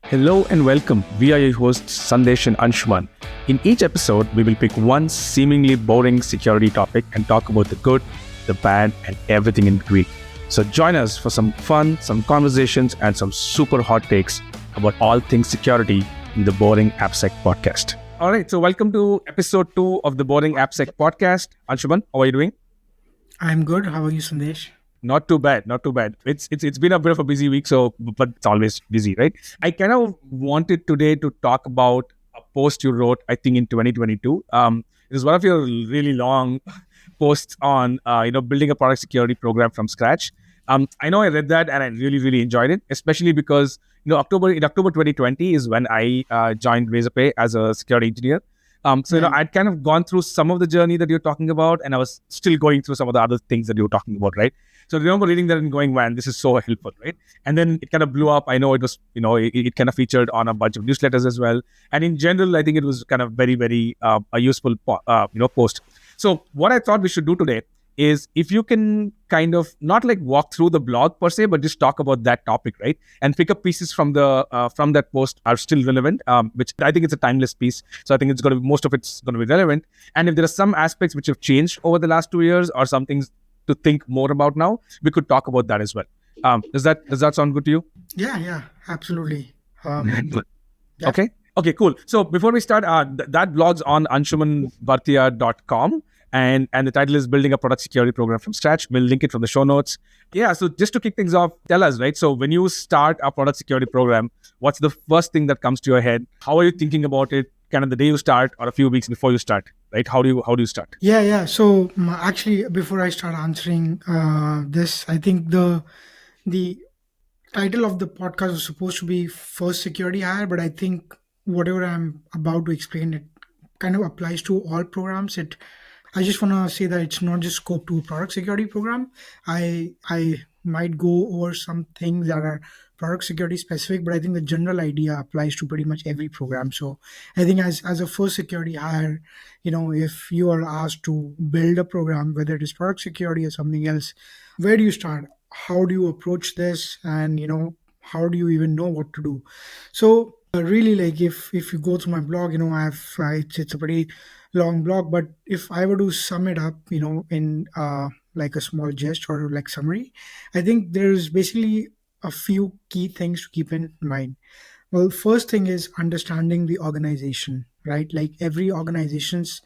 Hello and welcome. We are your hosts Sandesh and Anshuman. In each episode, we will pick one seemingly boring security topic and talk about the good, the bad, and everything in between. So join us for some fun, some conversations, and some super hot takes about all things security in the Boring AppSec podcast. All right, so welcome to episode 2 of the Boring AppSec podcast. Anshuman, how are you doing? I'm good. How are you, Sandesh? Not too bad. It's been a bit of a busy week, but it's always busy, right? I kind of wanted today to talk about a post you wrote, I think in 2022. It was one of your really long posts on, building a product security program from scratch. I know I read that and I really, really enjoyed it, especially because, October 2020 is when I joined Razorpay as a security engineer. I'd kind of gone through some of the journey that you're talking about, and I was still going through some of the other things that you were talking about, right? So I remember reading that and going, man, this is so helpful, right? And then it kind of blew up. I know it was, it kind of featured on a bunch of newsletters as well. And in general, I think it was kind of very, very a useful, post. So what I thought we should do today is if you can kind of not like walk through the blog per se, but just talk about that topic, right? And pick up pieces from that post are still relevant, which I think it's a timeless piece. So I think most of it's going to be relevant. And if there are some aspects which have changed over the last 2 years or some things to think more about now, we could talk about that as well. Does that sound good to you? Yeah, absolutely. Yeah. Okay, cool. So before we start, that blog's on anshumanbhartia.com. And the title is Building a Product Security Program from Scratch. We'll link it from the show notes. Yeah, so just to kick things off, tell us, right? So when you start a product security program, what's the first thing that comes to your head? How are you thinking about it kind of the day you start or a few weeks before you start, right? How do you start? Yeah. So actually, before I start answering this, I think the title of the podcast was supposed to be First Security Hire, but I think whatever I'm about to explain, it kind of applies to all programs. I just want to say that it's not just scope to a product security program. I might go over some things that are product security specific, but I think the general idea applies to pretty much every program. So I think as a first security hire, if you are asked to build a program, whether it is product security or something else, where do you start? How do you approach this? And, how do you even know what to do? So really, like if you go through my blog, it's a pretty long blog, but if I were to sum it up, in like a small gist or like summary, I think there's basically a few key things to keep in mind. Well, first thing is understanding the organization, right? Like every organization's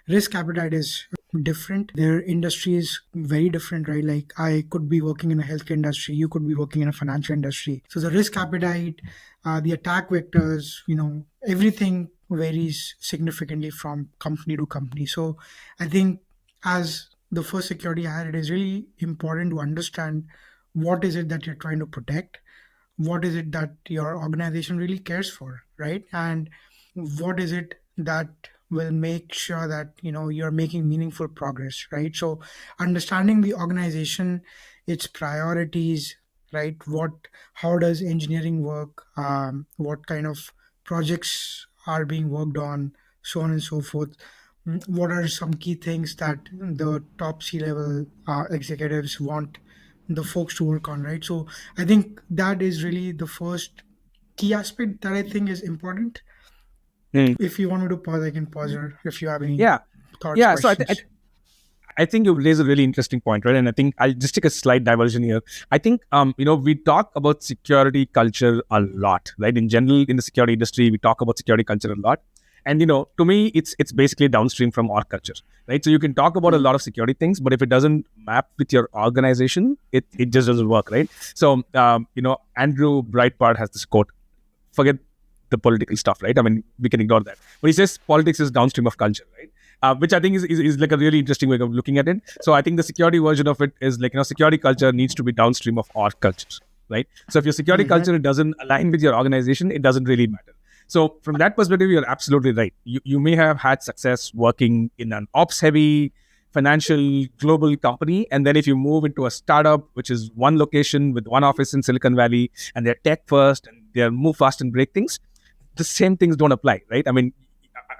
risk appetite is different. Their industry is very different, right? Like I could be working in a healthcare industry, you could be working in a financial industry. So the risk appetite, the attack vectors, everything varies significantly from company to company. So I think as the first security hire, it is really important to understand what is it that you're trying to protect, what is it that your organization really cares for, right? And what is it that will make sure that you're making meaningful progress, right? So understanding the organization, its priorities, right? How does engineering work? What kind of projects are being worked on, so on and so forth. What are some key things that the top C-level executives want the folks to work on, right? So I think that is really the first key aspect that I think is important. If you want me to pause, I can pause, or if you have any thoughts, questions. So I think you raise a really interesting point, right? And I think I'll just take a slight diversion here. I think, we talk about security culture a lot, right? In general, in the security industry, we talk about security culture a lot. And, to me, it's basically downstream from our culture, right? So you can talk about a lot of security things, but if it doesn't map with your organization, it just doesn't work, right? So, Andrew Breitbart has this quote, forget the political stuff, right? I mean, we can ignore that. But he says politics is downstream of culture, right? Which I think is like a really interesting way of looking at it. So I think the security version of it is like, security culture needs to be downstream of our culture, right? So if your security culture doesn't align with your organization, it doesn't really matter. So from that perspective, you're absolutely right. You may have had success working in an ops-heavy financial global company, and then if you move into a startup, which is one location with one office in Silicon Valley, and they're tech first, and they're move fast and break things, the same things don't apply, right? I mean,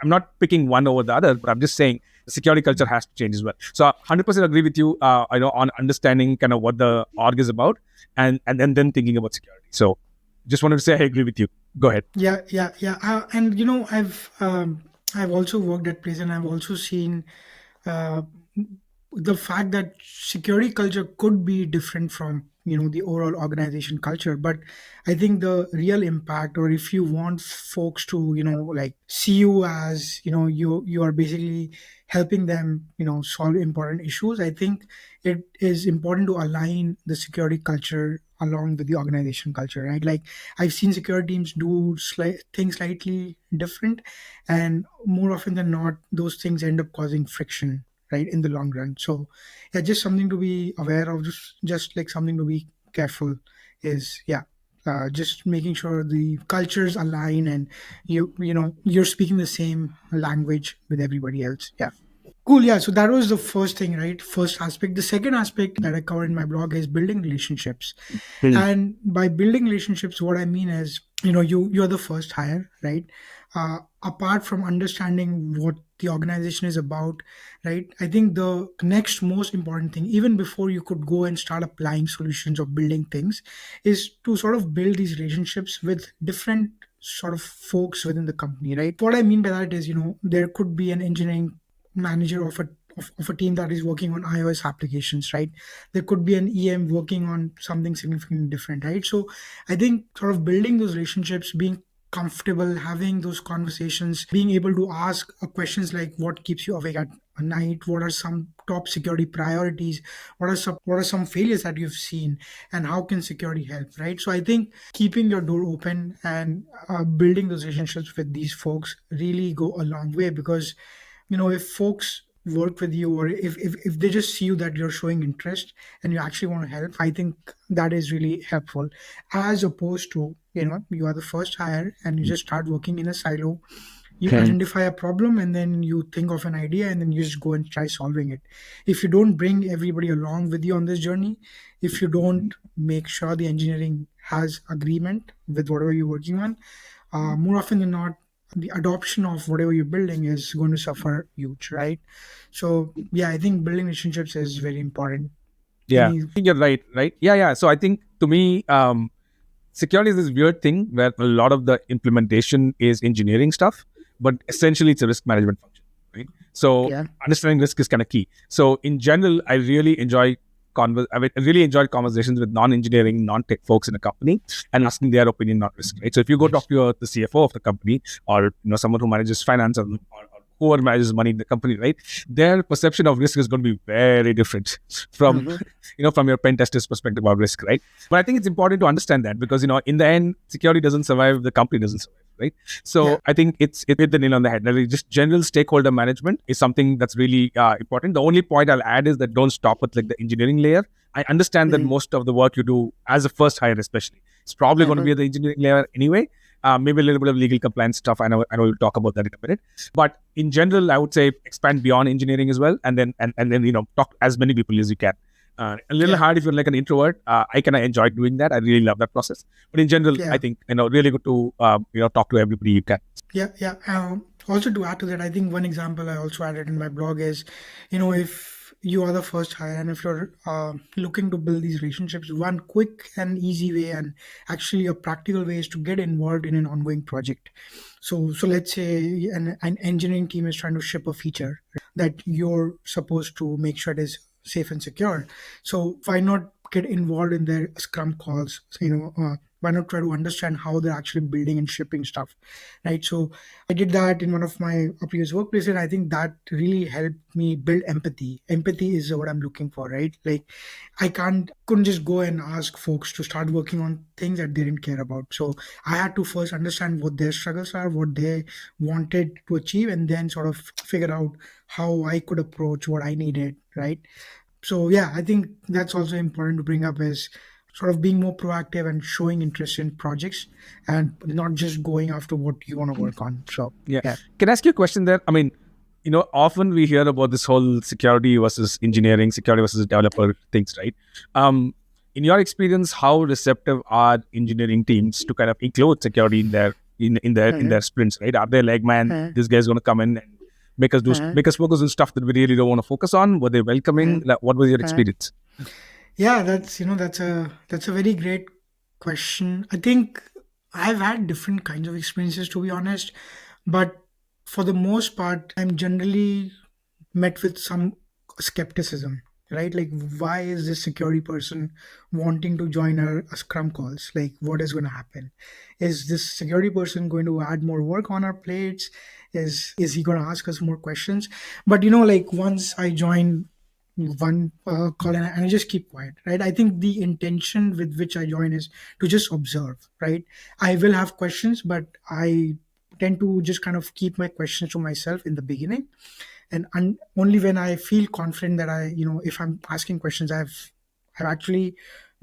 I'm not picking one over the other, but I'm just saying the security culture has to change as well. So I 100% agree with you, on understanding kind of what the org is about and then thinking about security. So Just wanted to say I agree with you. Go ahead. Yeah, yeah, yeah. And I've also worked at place, and I've also seen uh, the fact that security culture could be different from the overall organization culture. But I think the real impact, or if you want folks to like see you as you are basically helping them solve important issues, I think it is important to align the security culture along with the organization culture, right? Like, I've seen security teams do things slightly different, and more often than not, those things end up causing friction, right, in the long run. So, yeah, just something to be aware of, just like something to be careful is, yeah, just making sure the cultures align and you're speaking the same language with everybody else. Yeah. Cool. Yeah. So that was the first thing, right? First aspect. The second aspect that I cover in my blog is building relationships. Hmm. And by building relationships, what I mean is, you're the first hire, right? Apart from understanding what the organization is about, right? I think the next most important thing, even before you could go and start applying solutions or building things, is to sort of build these relationships with different sort of folks within the company, right? What I mean by that is, there could be an engineering manager of a team that is working on iOS applications, right? There could be an EM working on something significantly different, right? So I think sort of building those relationships, being comfortable having those conversations, being able to ask questions like what keeps you awake at night, what are some top security priorities, what are some failures that you've seen, and how can security help, right? So I think keeping your door open and building those relationships with these folks really go a long way, because if folks work with you, or if they just see you that you're showing interest and you actually want to help, I think that is really helpful, as opposed to you are the first hire and you just start working in a silo. You Okay. identify a problem and then you think of an idea and then you just go and try solving it. If you don't bring everybody along with you on this journey, if you don't make sure the engineering has agreement with whatever you're working on, more often than not, the adoption of whatever you're building is going to suffer huge, right? So yeah, I think building relationships is very important. Yeah, Any I think you're right. Right. Yeah. Yeah. So I think to me, security is this weird thing where a lot of the implementation is engineering stuff, but essentially it's a risk management function, right? So Yeah. understanding risk is kind of key. So in general, I really enjoy I really enjoyed conversations with non-engineering, non-tech folks in a company and asking their opinion on risk, right? So if you go talk to the CFO of the company, or someone who manages finance, or whoever manages money in the company, right? Their perception of risk is going to be very different from from your pen tester's perspective about risk, right? But I think it's important to understand that, because in the end, security doesn't survive, the company doesn't survive, right? So Yeah. I think it hit the nail on the head. Like, just general stakeholder management is something that's really important. The only point I'll add is that don't stop with like the engineering layer. I understand that most of the work you do as a first hire, especially, it's probably going to be at the engineering layer anyway. Maybe a little bit of legal compliance stuff. I know we'll talk about that in a minute. But in general, I would say expand beyond engineering as well, and then talk to as many people as you can. A little Yeah. hard if you're like an introvert. I enjoy doing that. I really love that process. But in general, Yeah. I think really good to talk to everybody you can. Yeah, yeah. Also, to add to that, I think one example I also added in my blog is, if you are the first hire and if you're looking to build these relationships, one quick and easy way, and actually a practical way, is to get involved in an ongoing project. So let's say an engineering team is trying to ship a feature that you're supposed to make sure it is safe and secure. So why not get involved in their Scrum calls? Why not try to understand how they're actually building and shipping stuff, right? So I did that in one of my previous workplaces, and I think that really helped me build empathy. Empathy is what I'm looking for, right? Like, I couldn't just go and ask folks to start working on things that they didn't care about. So I had to first understand what their struggles are, what they wanted to achieve, and then sort of figure out how I could approach what I needed, right? So yeah, I think that's also important to bring up, is sort of being more proactive and showing interest in projects and not just going after what you want to work on. So Yeah. yeah. Can I ask you a question there? I mean, often we hear about this whole security versus engineering, security versus developer things, right? In your experience, how receptive are engineering teams to kind of include security in their sprints, right? Are they like, man, this guy's going to come in and make us focus on stuff that we really don't want to focus on? Were they welcoming? Like, what was your experience? Yeah, that's a very great question. I think I've had different kinds of experiences, to be honest, but for the most part, I'm generally met with some skepticism, right? Like, why is this security person wanting to join a scrum calls? Like, what is going to happen? Is this security person going to add more work on our plates? Is he going to ask us more questions? But like, once I join one call, and I just keep quiet, right? I think the intention with which I join is to just observe, right? I will have questions, but I tend to just kind of keep my questions to myself in the beginning, and only when I feel confident that if I'm asking questions, I've actually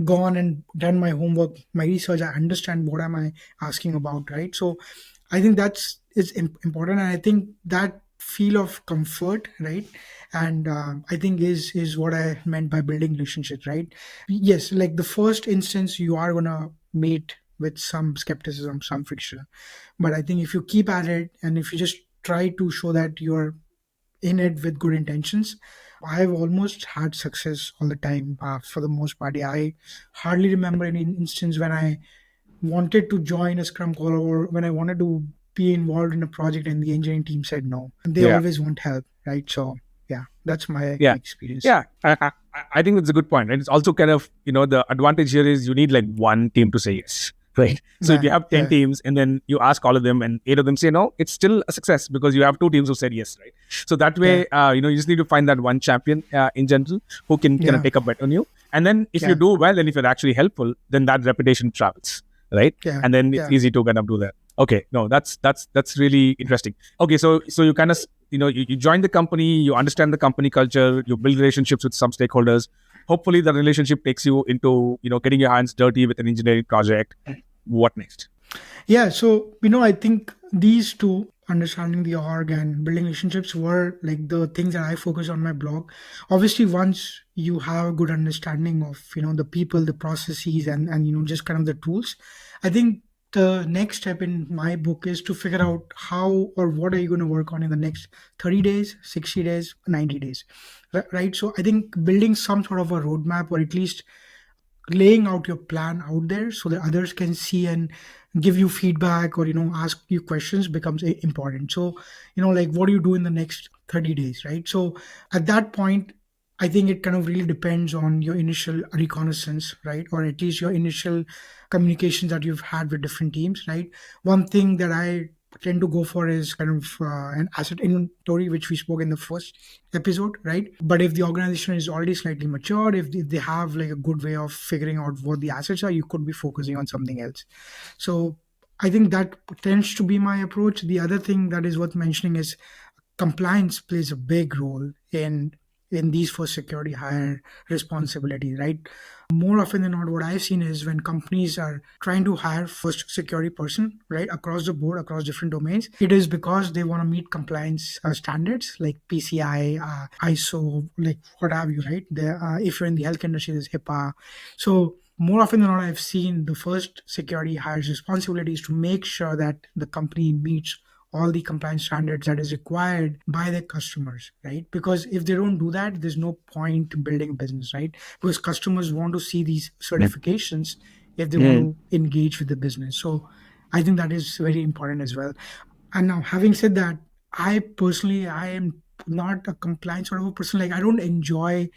gone and done my homework, my research, I understand what am I asking about, right? So I think that's is important, and I think that feel of comfort, right? And I think is what I meant by building relationships, right? Yes, like the first instance, you are gonna meet with some skepticism, some friction, but I think if you keep at it and if you just try to show that you're in it with good intentions, I've almost had success all the time, for the most part. Yeah, I hardly remember any instance when I wanted to join a scrum call or when I wanted to be involved in a project and the engineering team said no. They Yeah. always want help, right? So yeah, that's my Yeah. experience. Yeah. I think that's a good point. And it's also kind of, the advantage here is you need like one team to say yes. Right. So if you have 10 Yeah. teams and then you ask all of them and 8 of them say no, it's still a success because you have 2 teams who said yes. Right. So that way, you just need to find that one champion in general who can kind of Yeah. take a bet on you. And then if you Yeah. do well and if you're actually helpful, then that reputation travels. Right. Yeah. And then it's Yeah. easy to kind of do that. Okay. No, that's really interesting. Okay. So you kind of, you join the company, you understand the company culture, you build relationships with some stakeholders. Hopefully the relationship takes you into, getting your hands dirty with an engineering project. What next? Yeah, so I think these two, understanding the org and building relationships, were like the things that I focus on my blog. Obviously, once you have a good understanding of the people, the processes, and just kind of the tools, I think the next step in my book is to figure out how or what are you going to work on in the next 30 days, 60 days, 90 days, right? So I think building some sort of a roadmap, or at least laying out your plan out there so that others can see and give you feedback, or ask you questions, becomes important. So like, what do you do in the next 30 days, right? So at that point, I think it kind of really depends on your initial reconnaissance, right? Or at least your initial communications that you've had with different teams, right? One thing that I tend to go for is kind of an asset inventory, which we spoke in the first episode, right? But if the organization is already slightly mature, if they have like a good way of figuring out what the assets are, you could be focusing on something else. So I think that tends to be my approach. The other thing that is worth mentioning is compliance plays a big role in these first security hire responsibilities, right? More often than not, what I've seen is when companies are trying to hire first security person, right, across the board, across different domains, it is because they want to meet compliance standards like PCI, ISO, like what have you, right? If you're in the health industry, there's HIPAA. So more often than not, I've seen the first security hires responsibility is to make sure that the company meets all the compliance standards that is required by the customers, right? Because if they don't do that, there's no point building a business, right? Because customers want to see these certifications if they want to engage with the business. So I think that is very important as well. And now, having said that, I am not a compliance sort of a person. Like, I don't enjoy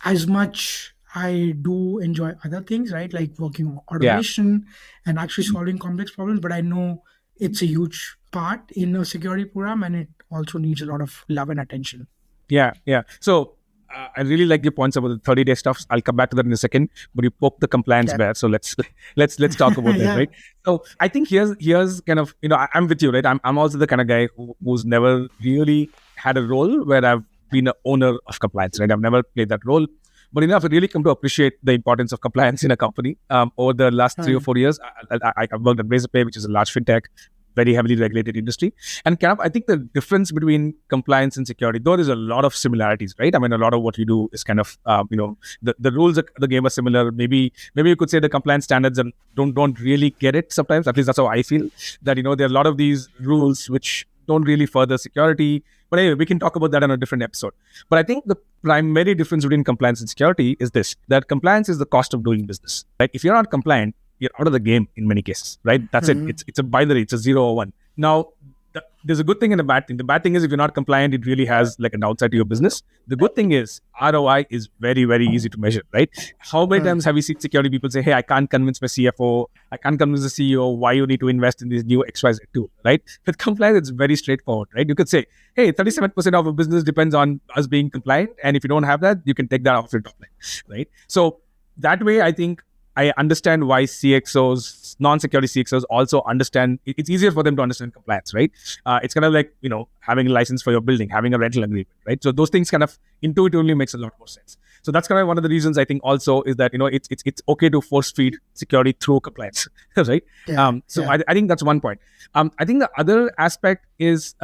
as much. I do enjoy other things, right? Like working on Yeah. automation and actually solving complex problems. But I know it's a huge part in a security program, and it also needs a lot of love and attention. Yeah. So I really like your points about the 30-day stuff. I'll come back to that in a second. But you poke the compliance bear, so let's talk about that, Yeah. right? So I think here's kind of I'm with you, right? I'm also the kind of guy who's never really had a role where I've been an owner of compliance, right? I've never played that role. But I've really come to appreciate the importance of compliance in a company. Over the last 3 or 4 years, I've worked at Razorpay, which is a large fintech, very heavily regulated industry. And kind of, I think the difference between compliance and security, though there's a lot of similarities, right? I mean, a lot of what you do is kind of, the rules of the game are similar. Maybe you could say the compliance standards and don't really get it sometimes. At least that's how I feel. That there are a lot of these rules which don't really further security. But anyway, we can talk about that on a different episode. But I think the primary difference between compliance and security is this: that compliance is the cost of doing business, right? If you're not compliant, you're out of the game in many cases, right? That's it. It's a binary. It's a 0 or 1. Now, there's a good thing and a bad thing. The bad thing is if you're not compliant, it really has like a downside to your business. The good thing is ROI is very, very easy to measure, right? How many times have you seen security people say, hey, I can't convince my CFO, I can't convince the CEO why you need to invest in this new XYZ tool, right? With compliance, it's very straightforward, right? You could say, hey, 37% of a business depends on us being compliant. And if you don't have that, you can take that off your top line, right? So that way, I think I understand why CXOs, non-security CXOs also understand, it's easier for them to understand compliance, right? It's kind of like, having a license for your building, having a rental agreement, right? So those things kind of intuitively makes a lot more sense. So that's kind of one of the reasons I think also is that, it's okay to force feed security through compliance, right? I think that's one point. I think the other aspect is,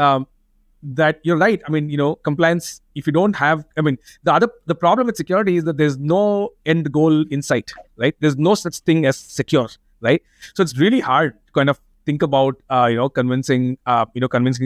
that you're right. I mean, compliance, if you don't have, the problem with security is that there's no end goal in sight, right? There's no such thing as secure, right? So it's really hard to kind of think about, convincing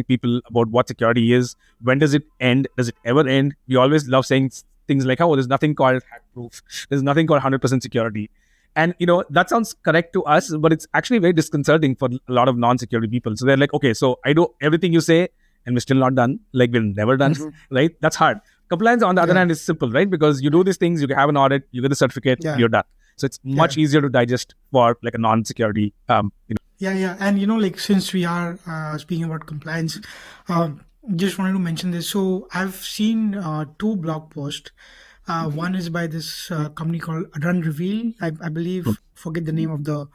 people about what security is. When does it end? Does it ever end? We always love saying things like, oh, there's nothing called hack proof. There's nothing called 100% security. And, that sounds correct to us, but it's actually very disconcerting for a lot of non-security people. So they're like, okay, so I do everything you say, and we're still not done, like we're never done, right? That's hard. Compliance, on the other hand, is simple, right? Because you do these things, you have an audit, you get the certificate, you're done. So it's much easier to digest for like a non-security, Yeah. And, since we are speaking about compliance, just wanted to mention this. So I've seen 2 blog posts. One is by this company called RunReveal. I believe, forget the name of the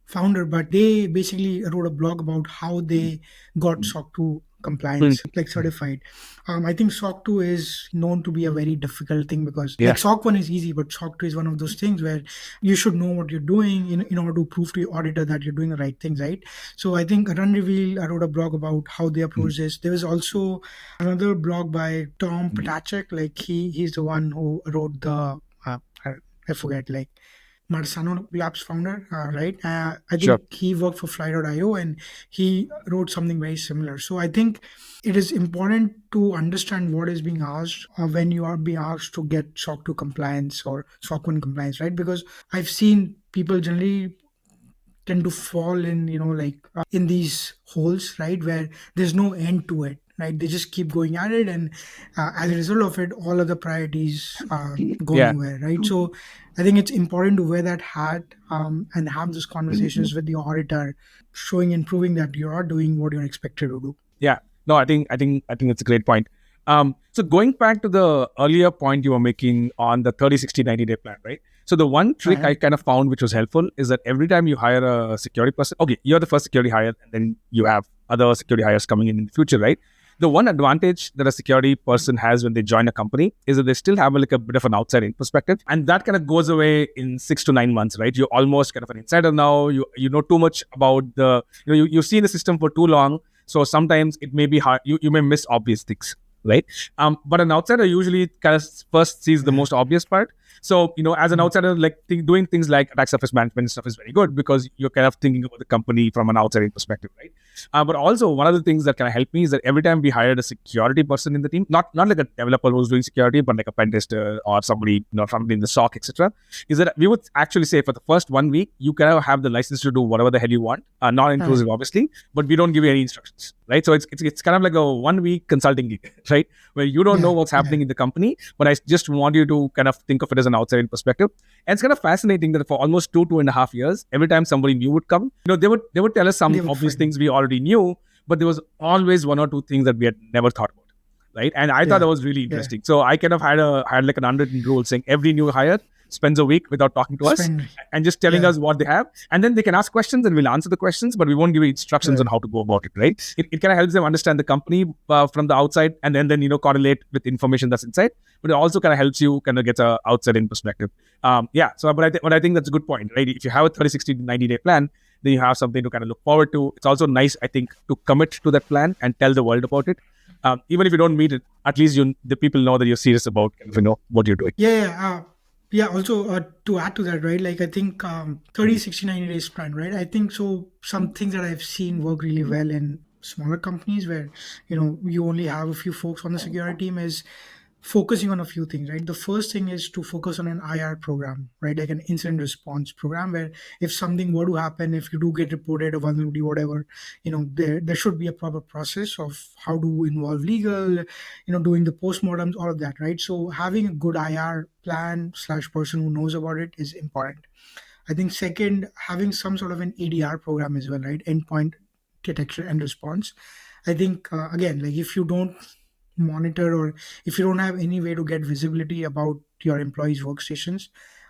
founder, but they basically wrote a blog about how they got SOC 2 compliance, like certified. I think SOC 2 is known to be a very difficult thing because like SOC 1 is easy, but SOC 2 is one of those things where you should know what you're doing in order to prove to your auditor that you're doing the right things, right? So I think RunReveal, I wrote a blog about how they approach this. There was also another blog by Tom Patachek, like he's the one who wrote the I forget, like Marsano Labs founder, right? I think he worked for Fly.io and he wrote something very similar. So I think it is important to understand what is being asked when you are being asked to get SOC 2 compliance or SOC 1 compliance, right? Because I've seen people generally tend to fall in, in these holes, right? Where there's no end to it. Right, they just keep going at it, and as a result of it, all of the priorities go nowhere. Right, so I think it's important to wear that hat and have those conversations with the auditor, showing and proving that you are doing what you're expected to do. Yeah, no, I think that's a great point. So going back to the earlier point you were making on the 30, 60, 90-day plan, right? So the one trick I kind of found which was helpful is that every time you hire a security person, okay, you're the first security hire, and then you have other security hires coming in the future, right? The one advantage that a security person has when they join a company is that they still have like a bit of an outside-in perspective, and that kind of goes away in 6 to 9 months, right? You're almost kind of an insider now. You know too much about you've seen the system for too long, so sometimes it may be hard. You may miss obvious things, right? But an outsider usually kind of first sees the most obvious part. So, as an outsider, like doing things like attack surface management stuff is very good because you're kind of thinking about the company from an outside perspective, right? But also one of the things that kind of helped me is that every time we hired a security person in the team, not like a developer who's doing security, but like a pen tester or somebody, somebody in the SOC, etc., is that we would actually say for the first 1 week, you kind of have the license to do whatever the hell you want, non-intrusive, obviously, but we don't give you any instructions, right? So it's kind of like a 1 week consulting gig, right? Where you don't know what's happening in the company, but I just want you to kind of think of it as an outside perspective. And it's kind of fascinating that for almost 2.5 years, every time somebody new would come, they would tell us some obvious things we already knew, but there was always 1 or 2 things that we had never thought about, right? And I thought that was really interesting. So I kind of had like an unwritten rule saying every new hire spends a week without talking to us and just telling us what they have. And then they can ask questions and we'll answer the questions, but we won't give you instructions on how to go about it, right? It kind of helps them understand the company from the outside and then correlate with information that's inside. But it also kind of helps you kind of get an outside-in perspective. But I think that's a good point, right? If you have a 30, 60, 90-day plan, then you have something to kind of look forward to. It's also nice, I think, to commit to that plan and tell the world about it. Even if you don't meet it, at least the people know that you're serious about what you're doing. Also, to add to that, right, like I think 30, 60, 90 days plan, right? I think so some things that I've seen work really well in smaller companies where, you only have a few folks on the security team is focusing on a few things, right? The first thing is to focus on an IR program, right? Like an incident response program, where if something were to happen, if you do get reported a vulnerability, whatever, there should be a proper process of how to involve legal, doing the postmortems, all of that, right? So having a good IR plan / person who knows about it is important. I think second, having some sort of an EDR program as well, right? Endpoint detection and response. I think again, like if you don't monitor, or if you don't have any way to get visibility about your employees' workstations,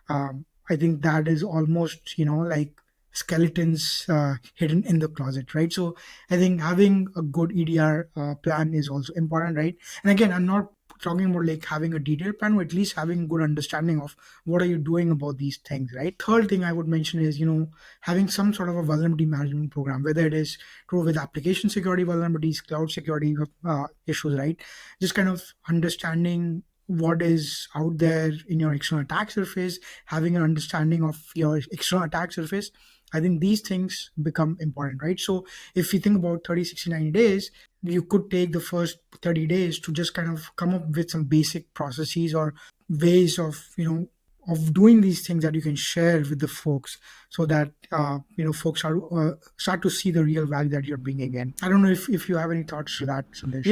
I think that is almost like skeletons hidden in the closet, right? So I think having a good EDR plan is also important, right? And again, I'm not talking about like having a detailed plan, but at least having good understanding of what are you doing about these things, right? Third thing I would mention is having some sort of a vulnerability management program, whether it is true with application security vulnerabilities, cloud security issues, right? Just kind of understanding what is out there in your external attack surface, having an understanding of your external attack surface. I think these things become important, right? So if you think about 30, 60, 90 days, you could take the first 30 days to just kind of come up with some basic processes or ways of, of doing these things that you can share with the folks, so that, folks start to see the real value that you're bringing in. I don't know if you have any thoughts to that, Sandesh.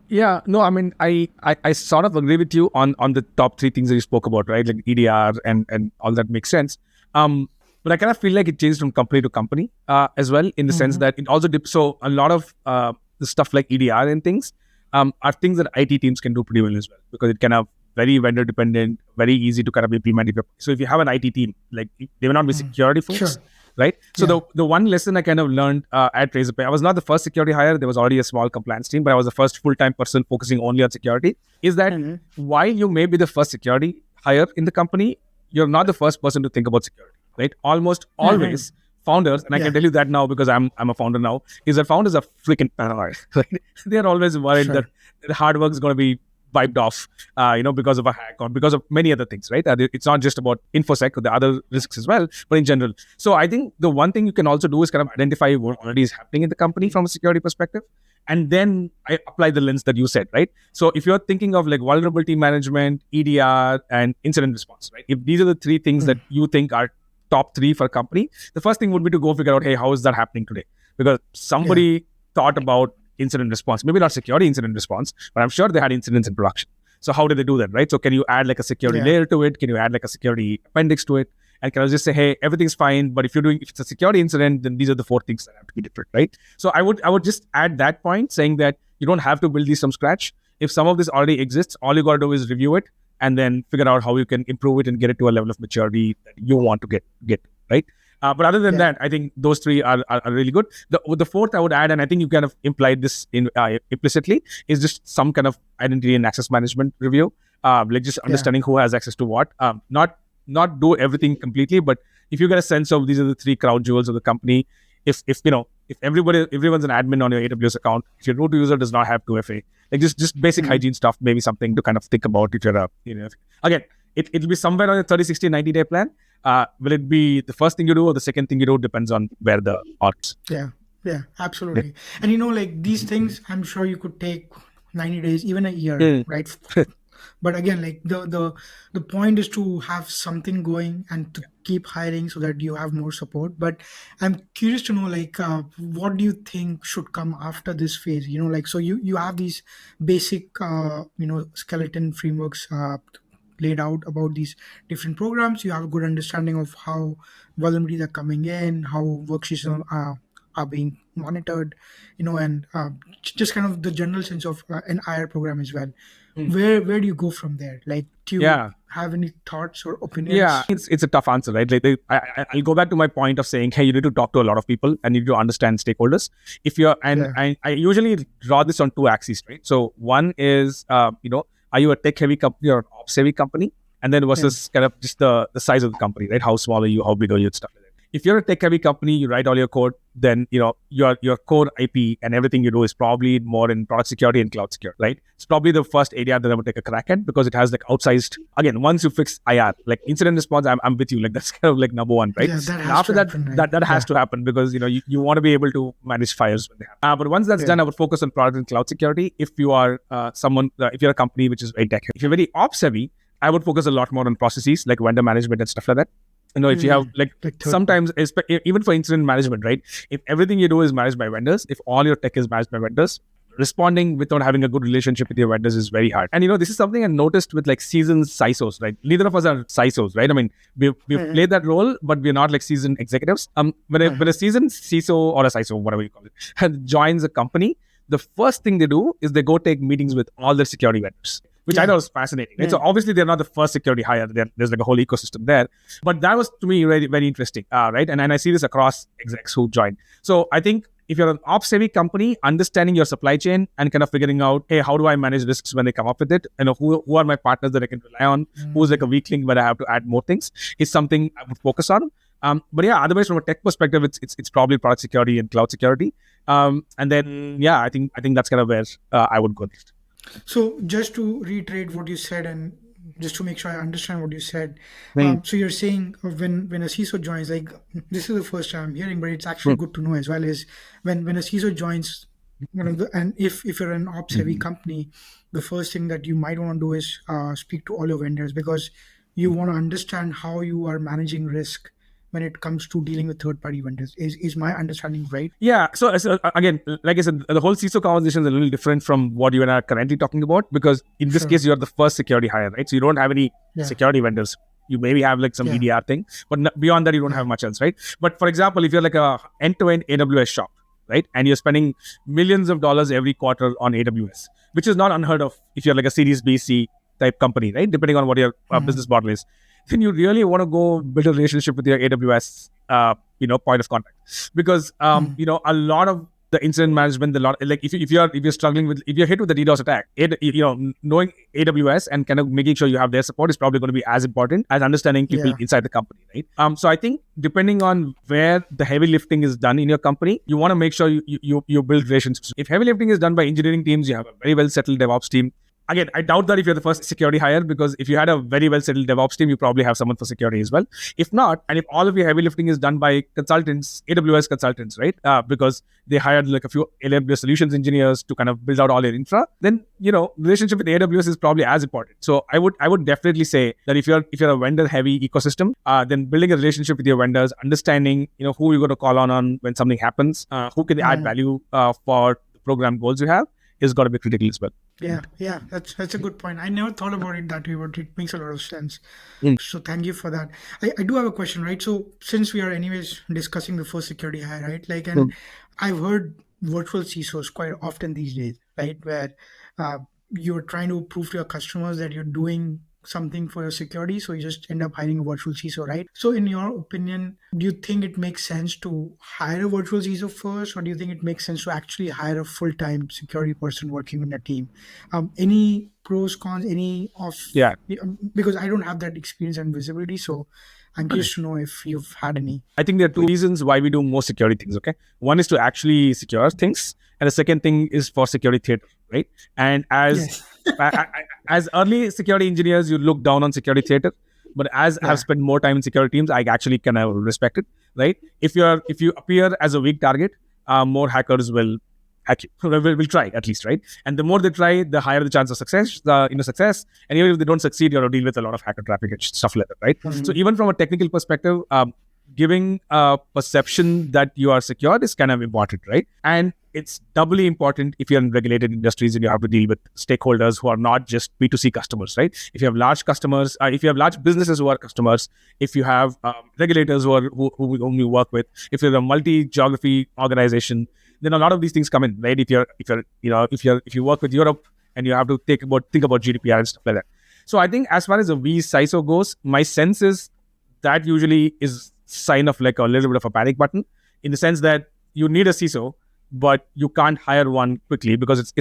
Yeah. No, I mean, I sort of agree with you on the top three things that you spoke about, right? Like EDR and all that makes sense. But I kind of feel like it changed from company to company as well, in the sense that it also so a lot of the stuff like EDR and things are things that IT teams can do pretty well as well, because it can have very vendor dependent, very easy to kind of implement. So if you have an IT team, like they may not be security folks, Sure. right? So the one lesson I kind of learned at Razorpay, I was not the first security hire. There was already a small compliance team, but I was the first full-time person focusing only on security. Is that while you may be the first security hire in the company, you're not the first person to think about security, right? Almost always founders, and I can tell you that now because I'm a founder now, is that founders are freaking paranoid. Right? They're always worried that the hard work is going to be wiped off, because of a hack or because of many other things, right? It's not just about InfoSec or the other risks as well, but in general. So I think the one thing you can also do is kind of identify what already is happening in the company from a security perspective. And then I apply the lens that you said, right? So if you're thinking of like vulnerability management, EDR, and incident response, right? If these are the three things that you think are top three for a company, the first thing would be to go figure out, hey, how is that happening today? Because somebody thought about incident response, maybe not security incident response, but I'm sure they had incidents in production. So how did they do that, right? So can you add like a security layer to it? Can you add like a security appendix to it? And can I just say, hey, everything's fine, but if it's a security incident, then these are the four things that have to be different, right? So I would just add that point, saying that you don't have to build these from scratch. If some of this already exists, all you got to do is review it and then figure out how you can improve it and get it to a level of maturity that you want to get, right? But other than that, I think those three are really good. The fourth I would add, and I think you kind of implied this implicitly, is just some kind of identity and access management review, like just understanding who has access to what. Not do everything completely, but if you get a sense of these are the three crown jewels of the company, if everyone's an admin on your AWS account, if your root user does not have 2FA, like just basic hygiene stuff, maybe something to kind of think about if you're again, it'll be somewhere on a 30, 60, 90-day plan. Will it be the first thing you do or the second thing you do? Depends on where the odds. Yeah, absolutely. And like these things, I'm sure you could take 90 days, even a year, right? But again, like the point is to have something going and to keep hiring so that you have more support. But I'm curious to know, like, what do you think should come after this phase? So you have these basic, skeleton frameworks laid out about these different programs. You have a good understanding of how vulnerabilities are coming in, how workstations are being monitored, and just kind of the general sense of an IR program as well. Where do you go from there? Like, do you have any thoughts or opinions? Yeah, it's a tough answer, right? Like, I'll go back to my point of saying, hey, you need to talk to a lot of people and you need to understand stakeholders. I usually draw this on two axes, right? So one is, are you a tech-heavy company or an ops-heavy company? And then versus kind of just the size of the company, right? How small are you? How big are you? And stuff like that. if you're a tech-heavy company, you write all your code, then your core IP and everything you do is probably more in product security and cloud security, right? It's probably the first area that I would take a crack at because it has like outsized. Again, once you fix IR, like incident response, I'm with you. Like that's kind of like number one, right? Yeah, that And has after to that, happen, right? that has to happen because you want to be able to manage fires when they happen. But once that's done, I would focus on product and cloud security. If you are if you're a company which is very tech, if you're very ops heavy, I would focus a lot more on processes like vendor management and stuff like that. If you have like sometimes, even for incident management, right? If everything you do is managed by vendors, if all your tech is managed by vendors, responding without having a good relationship with your vendors is very hard. And this is something I noticed with like seasoned CISOs, right? Neither of us are CISOs, right? I mean, we've played that role, but we're not like seasoned executives. When a seasoned CISO or a CISO, whatever you call it, joins a company, the first thing they do is they go take meetings with all their security vendors, which I thought was fascinating. Right? So obviously they're not the first security hire. There's like a whole ecosystem there. But that was to me very, very interesting, right? And I see this across execs who join. So I think if you're an ops heavy company, understanding your supply chain and kind of figuring out, hey, how do I manage risks when they come up with it? Who are my partners that I can rely on? Who's like a weak link where I have to add more things is something I would focus on. But yeah, otherwise from a tech perspective, it's probably product security and cloud security. And then I think that's kind of where I would go next. So just to reiterate what you said and just to make sure I understand what you said. So you're saying when a CISO joins, like this is the first time I'm hearing, but it's actually good to know as well, is when a CISO joins, and if you're an ops heavy company, the first thing that you might want to do is speak to all your vendors because you want to understand how you are managing risk when it comes to dealing with third-party vendors. Is my understanding right? Yeah. So again, like I said, the whole CISO conversation is a little different from what you and I are currently talking about because in this case, you're the first security hire, right? So you don't have any security vendors. You maybe have like some EDR thing, but beyond that, you don't have much else, right? But for example, if you're like a end-to-end AWS shop, right? And you're spending millions of dollars every quarter on AWS, which is not unheard of if you're like a Series B, C type company, right? Depending on what your business model is. Then you really want to go build a relationship with your AWS, point of contact, because a lot of the incident management, if you're struggling with, if you're hit with the DDoS attack, knowing AWS and kind of making sure you have their support is probably going to be as important as understanding people inside the company, right? So I think depending on where the heavy lifting is done in your company, you want to make sure you build relationships. If heavy lifting is done by engineering teams, you have a very well settled DevOps team. Again, I doubt that if you're the first security hire, because if you had a very well-settled DevOps team, you probably have someone for security as well. If not, and if all of your heavy lifting is done by consultants, AWS consultants, right? Because they hired like a few AWS solutions engineers to kind of build out all your infra, then, relationship with AWS is probably as important. So I would definitely say that if you're a vendor-heavy ecosystem, then building a relationship with your vendors, understanding, who you're going to call on when something happens, who can add value for the program goals you have, is got to be critical as well. Yeah, that's a good point. I never thought about it that way, but it makes a lot of sense. So thank you for that. I do have a question, right? So since we are anyways discussing the first security hire, right? Like, and I've heard virtual CISOs quite often these days, right? Where you're trying to prove to your customers that you're doing something for your security, so you just end up hiring a virtual CISO, right? So in your opinion, do you think it makes sense to hire a virtual CISO first, or do you think it makes sense to actually hire a full-time security person working in a team? Any pros, cons, because I don't have that experience and visibility, so I'm curious to know if you've had any. I think there are two reasons why we do more security things, okay? One is to actually secure things, and the second thing is for security theater, right? And as early security engineers, you look down on security theater, but as I have spent more time in security teams, I actually kind of respect it, right? If you appear as a weak target, more hackers will hack you. will try at least, right? And the more they try, the higher the chance of success. Success. And even if they don't succeed, you have to deal with a lot of hacker traffic and stuff like that, right? So even from a technical perspective, giving a perception that you are secure is kind of important, right? And it's doubly important if you're in regulated industries and you have to deal with stakeholders who are not just B2C customers, right? If you have large customers, if you have large businesses who are customers, if you have regulators whom you work with, if you're a multi-geography organization, then a lot of these things come in, right? If you work with Europe and you have to think about GDPR and stuff like that. So I think as far as a CISO goes, my sense is that usually is sign of like a little bit of a panic button, in the sense that you need a CISO, but you can't hire one quickly because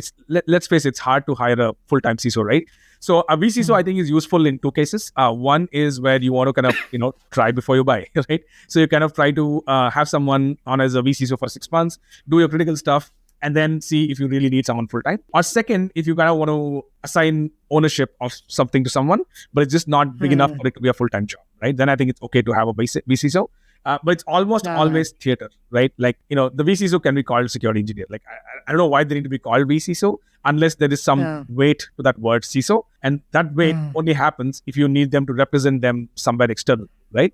let's face it, it's hard to hire a full-time CISO, right? So a vCISO, I think, is useful in two cases. One is where you want to kind of, try before you buy, right? So you kind of try to have someone on as a vCISO for 6 months, do your critical stuff, and then see if you really need someone full time. Or second, if you kind of want to assign ownership of something to someone, but it's just not big enough for it to be a full time job, right? Then I think it's okay to have a vCISO. But it's almost always theater, right? Like, the vCISO can be called security engineer. Like, I don't know why they need to be called vCISO unless there is some weight to that word CISO. And that weight only happens if you need them to represent them somewhere external, right?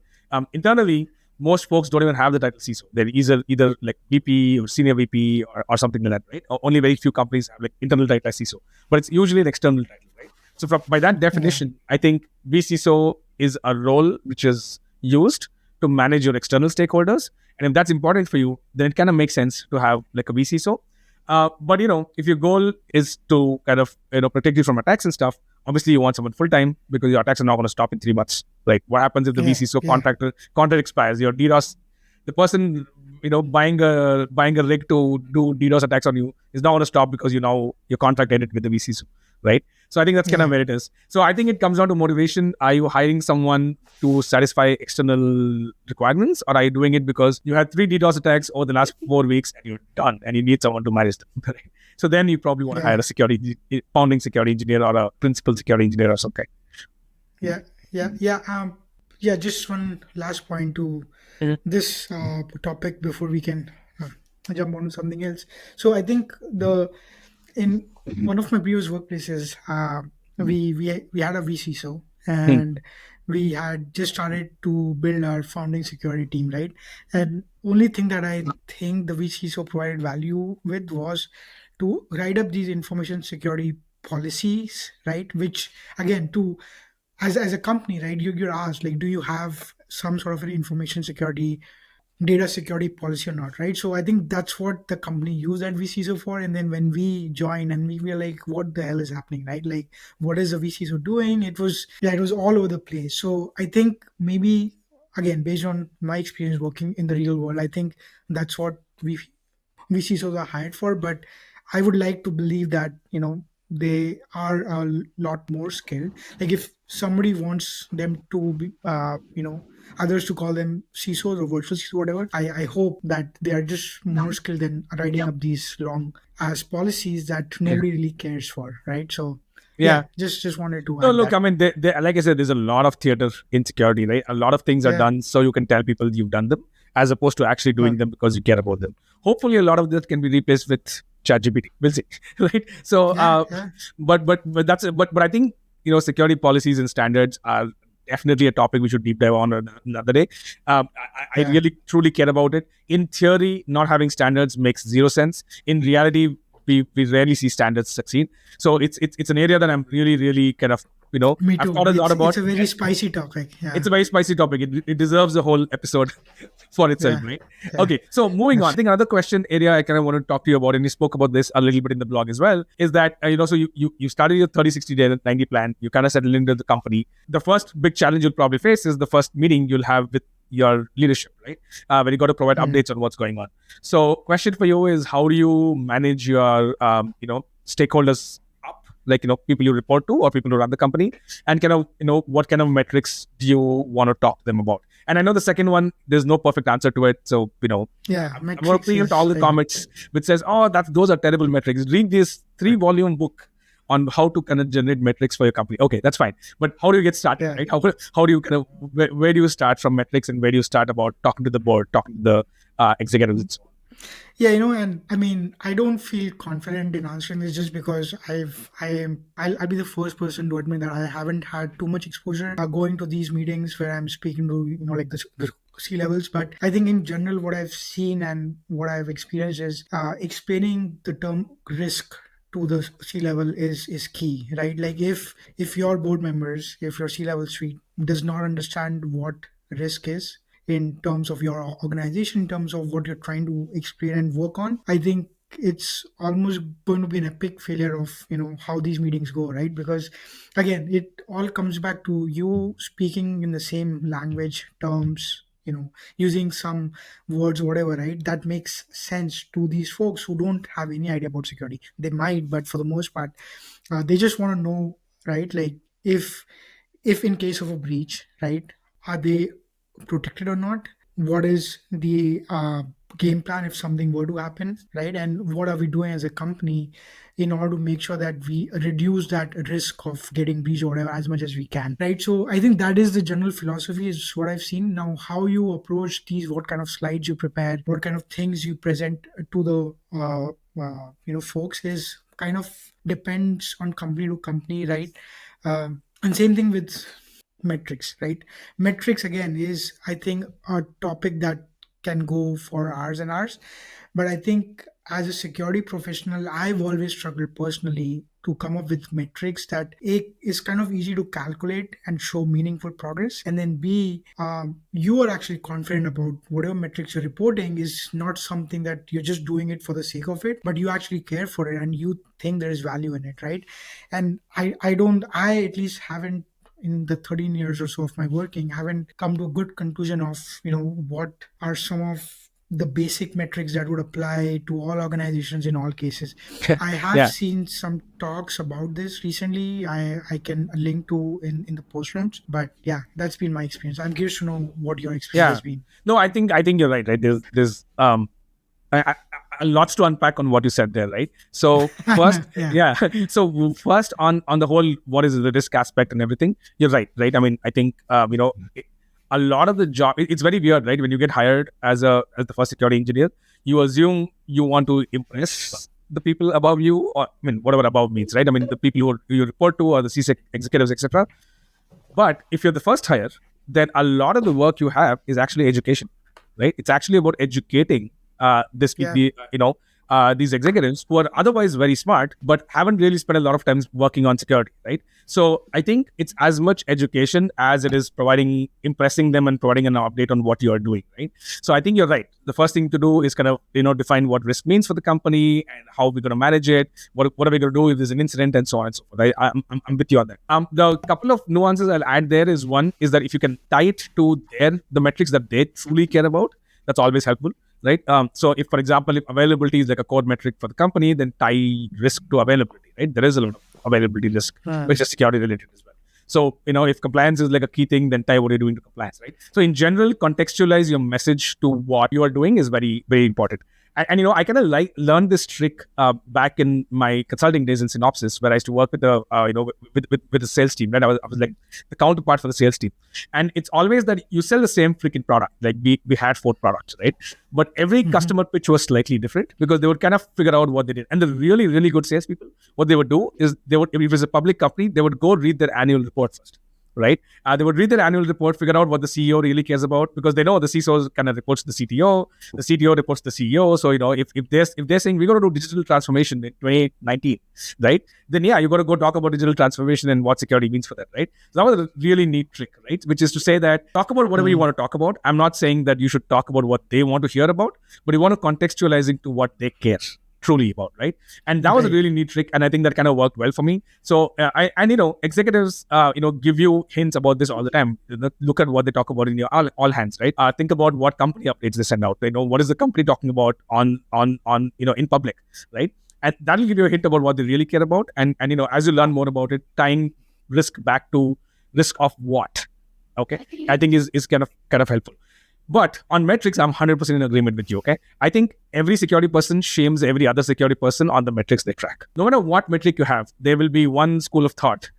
Internally, most folks don't even have the title CISO. They're either like VP or senior VP or something like that, right? Only very few companies have like internal title as CISO, but it's usually an external title, right? So by that definition, I think vCISO is a role which is used to manage your external stakeholders. And if that's important for you, then it kind of makes sense to have like a vCISO. But if your goal is to kind of protect you from attacks and stuff, obviously you want someone full time because your attacks are not going to stop in 3 months. Like, what happens if the vCISO contract expires? Your DDoS, the person buying a rig to do DDoS attacks on you is not going to stop because your contract ended with the vCISO, right? So I think that's kind of where it is. So I think it comes down to motivation. Are you hiring someone to satisfy external requirements, or are you doing it because you had 3 DDoS attacks over the last 4 weeks and you're done and you need someone to manage them? Right? So then you probably want to hire a founding security engineer or a principal security engineer or something. Just one last point to this topic before we can jump on to something else. So I think in one of my previous workplaces, we had a vCISO, and we had just started to build our founding security team, right? And only thing that I think the vCISO provided value with was to write up these information security policies, right? Which again, as a company, right, you're asked, like, do you have some sort of an information security, data security policy or not, right? So I think that's what the company used that vCISO for. And then when we joined and we were like, what the hell is happening, right? Like, what is the vCISO doing? It was all over the place. So I think maybe, again, based on my experience working in the real world, I think that's what vCISOs are hired for. But I would like to believe that, they are a lot more skilled. Like, if somebody wants them to be, others to call them CISOs or virtual CISOs, whatever, I hope that they are just more skilled than writing up these long ass policies that nobody really cares for, right? So just wanted to add that. I mean, like I said, there's a lot of theater in security, right? A lot of things are done so you can tell people you've done them, as opposed to actually doing them because you care about them. Hopefully, a lot of that can be replaced with ChatGPT. We'll see, right? So, but I think security policies and standards are definitely a topic we should deep dive on another day. I really truly care about it. In theory, not having standards makes zero sense. In reality, we rarely see standards succeed. So it's an area that I'm really, really kind of Me too. I've thought a lot about. It's a very spicy topic. Yeah. It's a very spicy topic. It deserves a whole episode for itself, right? Yeah. Okay, so moving on. I think another question area I kind of want to talk to you about, and you spoke about this a little bit in the blog as well, is that so you started your 30, 60 day, 90 plan. You kind of settled into the company. The first big challenge you'll probably face is the first meeting you'll have with your leadership, right? When you got to provide updates on what's going on. So, question for you is, how do you manage your stakeholders up, like people you report to or people who run the company, and kind of what kind of metrics do you want to talk to them about? And I know the second one, there's no perfect answer to it. So I'm going to preempt all the comments which says, those are terrible metrics. Read this 3-volume book on how to kind of generate metrics for your company. Okay, that's fine. But how do you get started, right? How do you kind of, where do you start from metrics, and where do you start about talking to the board, talking to the executives and so on? Yeah, and I mean, I don't feel confident in answering this just because I'll be the first person to admit that I haven't had too much exposure going to these meetings where I'm speaking to, like the C-levels. But I think in general, what I've seen and what I've experienced is explaining the term risk to the C-level is key, right? Like, if your board members, if your C-level suite does not understand what risk is in terms of your organization, in terms of what you're trying to explain and work on, I think it's almost going to be an epic failure of how these meetings go, right? Because again, it all comes back to you speaking in the same language, terms, using some words, whatever, right? That makes sense to these folks who don't have any idea about security. They might, but for the most part, they just want to know, right? Like if in case of a breach, right, are they protected or not? What is the game plan if something were to happen, right? And what are we doing as a company in order to make sure that we reduce that risk of getting breached or whatever as much as we can, right? So I think that is the general philosophy, is what I've seen. Now, how you approach these, what kind of slides you prepare, what kind of things you present to the folks, is kind of depends on company to company, right? And same thing with metrics, right? Metrics again is, I think, a topic that can go for hours and hours. But I think as a security professional, I've always struggled personally to come up with metrics that A, is kind of easy to calculate and show meaningful progress, and then B, you are actually confident about whatever metrics you're reporting is not something that you're just doing it for the sake of it, but you actually care for it and you think there is value in it, right? And I at least haven't, in the 13 years or so of my working, haven't come to a good conclusion of what are some of the basic metrics that would apply to all organizations in all cases. I have Yeah. seen some talks about this recently. I can link to in the post notes, but yeah, that's been my experience. I'm curious to know what your experience has been. No, I think you're right. Right, there's lots to unpack on what you said there, right? So first, Yeah. So first on the whole, what is the risk aspect and everything? You're right. I mean, I think a lot of the job, it's very weird, right? When you get hired as the first security engineer, you assume you want to impress the people above you, or I mean, whatever above means, right? I mean, the people who you report to, or the C-sec executives, etc. But if you're the first hire, then a lot of the work you have is actually education, right? It's actually about educating these executives who are otherwise very smart, but haven't really spent a lot of time working on security, right? So I think it's as much education as it is impressing them and providing an update on what you are doing, right? So I think you're right. The first thing to do is kind of, define what risk means for the company and how we're going to manage it. What are we going to do if there's an incident, and so on and so forth. I'm with you on that. The couple of nuances I'll add there is, one is that if you can tie it to the metrics that they truly care about, that's always helpful. Right. So if, for example, if availability is like a core metric for the company, then tie risk to availability, right? There is a lot of availability risk, which is security related as well. So, if compliance is like a key thing, then tie what you're doing to compliance, right? So in general, contextualize your message to what you are doing is very, very important. And I kind of learned this trick back in my consulting days in Synopsys, where I used to work with with the sales team. Right, I was like the counterpart for the sales team, and it's always that you sell the same freaking product. Like we had 4 products, right? But every customer pitch was slightly different, because they would kind of figure out what they did. And the really, really good salespeople, what they would do is if it was a public company, they would go read their annual report first. Right? They would read their annual report, figure out what the CEO really cares about, because they know the CISO kind of reports to the CTO, the CTO reports to the CEO. So, if they're saying we're going to do digital transformation in 2019, right? Then you got to go talk about digital transformation and what security means for that, right? So that was a really neat trick, right? Which is to say that talk about whatever you want to talk about. I'm not saying that you should talk about what they want to hear about, but you want to contextualize it to what they care truly about, right? And that was a really neat trick, and I think that kind of worked well for me. So executives give you hints about this all the time. Look at what they talk about in your all hands, right? Think about what company updates they send out. What is the company talking about on in public, right? And that'll give you a hint about what they really care about. And as you learn more about it, tying risk back to risk of what, okay, I think is kind of helpful. But on metrics, I'm 100% in agreement with you, okay? I think every security person shames every other security person on the metrics they track. No matter what metric you have, there will be one school of thought,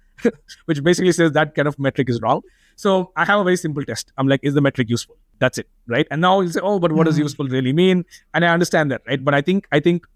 which basically says that kind of metric is wrong. So I have a very simple test. I'm like, is the metric useful? That's it, right? And now you say, oh, but what does useful really mean? And I understand that, right? But I think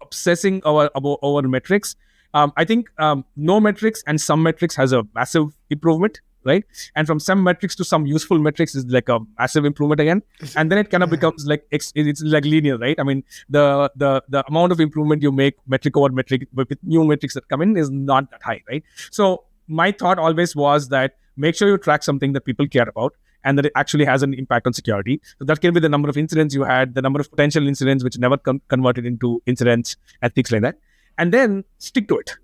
obsessing over metrics, I think no metrics and some metrics has a massive improvement, right? And from some metrics to some useful metrics is like a massive improvement again. And then it kind of becomes like, it's like linear, right? I mean, the amount of improvement you make metric over metric with new metrics that come in is not that high, right? So my thought always was that make sure you track something that people care about and that it actually has an impact on security. So that can be the number of incidents you had, the number of potential incidents which never converted into incidents and things like that. And then stick to it,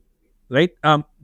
right?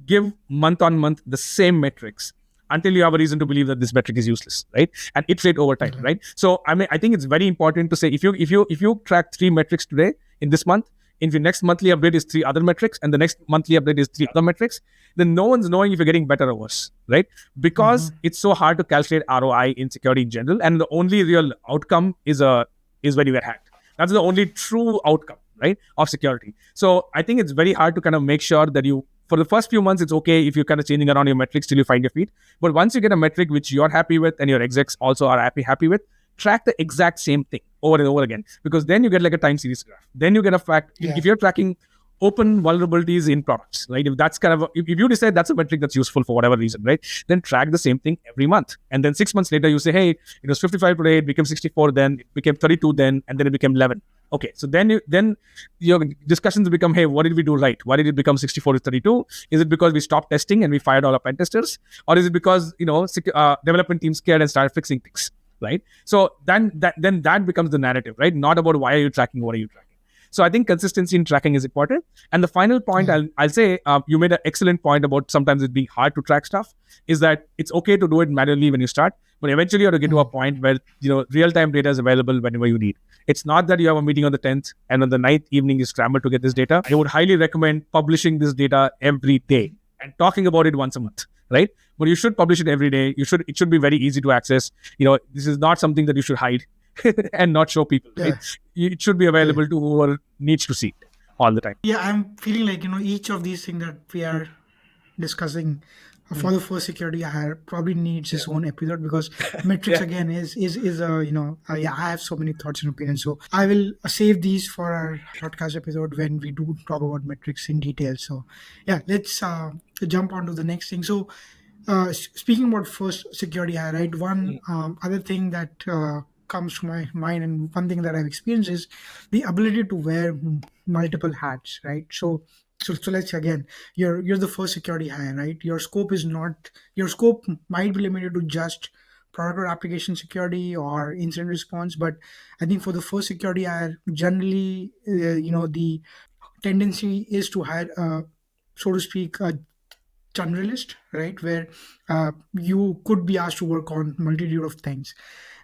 Give month on month the same metrics until you have a reason to believe that this metric is useless, right? And iterate over time, right? So I think it's very important to say if you track 3 metrics today in this month, if your next monthly update is 3 other metrics and the next monthly update is 3 other metrics, then no one's knowing if you're getting better or worse, right? Because it's so hard to calculate ROI in security in general, and the only real outcome is when you get hacked. That's the only true outcome, right, of security. So I think it's very hard to kind of make sure that for the first few months, it's okay if you're kind of changing around your metrics till you find your feet. But once you get a metric which you're happy with and your execs also are happy with, track the exact same thing over and over again, because then you get like a time series graph. Then you get a fact. If you're tracking open vulnerabilities in products, right? If that's kind of if you decide that's a metric that's useful for whatever reason, right? Then track the same thing every month, and then 6 months later you say, hey, it was 55 today, it became 64, then it became 32, then and then it became 11. Okay, so then your discussions become, hey, what did we do right? Why did it become 64 to 32? Is it because we stopped testing and we fired all our pen testers, or is it because development teams scared and started fixing things, right? So then that becomes the narrative, right? Not about why are you tracking, what are you tracking. So I think consistency in tracking is important. And the final point I'll say, you made an excellent point about sometimes it being hard to track stuff, is that it's okay to do it manually when you start, but eventually you have to get to a point where real-time data is available whenever you need. It's not that you have a meeting on the 10th and on the 9th evening you scramble to get this data. I would highly recommend publishing this data every day and talking about it once a month, right? But you should publish it every day. It should be very easy to access. This is not something that you should hide and not show people, right? It should be available to whoever needs to see it all the time. Yeah, I'm feeling like, each of these things that we are discussing for the first security hire probably needs its own episode, because metrics again is I have so many thoughts and opinions. So I will save these for our podcast episode when we do talk about metrics in detail. So yeah, let's jump on to the next thing. So speaking about first security hire, right? One other thing that comes to my mind, and one thing that I've experienced, is the ability to wear multiple hats, right? So let's say again, you're the first security hire, right? Your scope might be limited to just product or application security or incident response. But I think for the first security hire, generally, the tendency is to hire, so to speak, a generalist, right? Where you could be asked to work on multitude of things,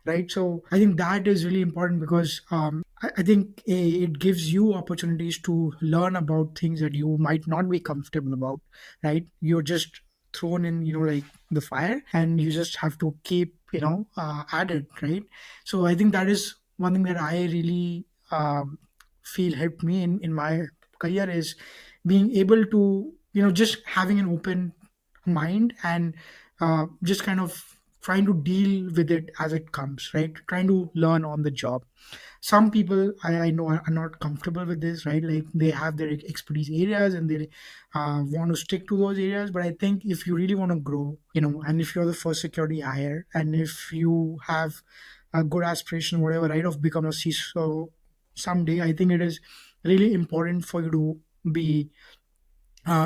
right? So I think that is really important, because I think it gives you opportunities to learn about things that you might not be comfortable about, right? You're just thrown in, like the fire, and you just have to keep, at it, right? So I think that is one thing that I really feel helped me in my career, is being able to, just having an open mind and just kind of trying to deal with it as it comes, right? Trying to learn on the job. Some people I know are not comfortable with this, right? Like they have their expertise areas and they want to stick to those areas. But I think if you really want to grow, and if you're the first security hire, and if you have a good aspiration, whatever, right, of become a CISO someday, I think it is really important for you to be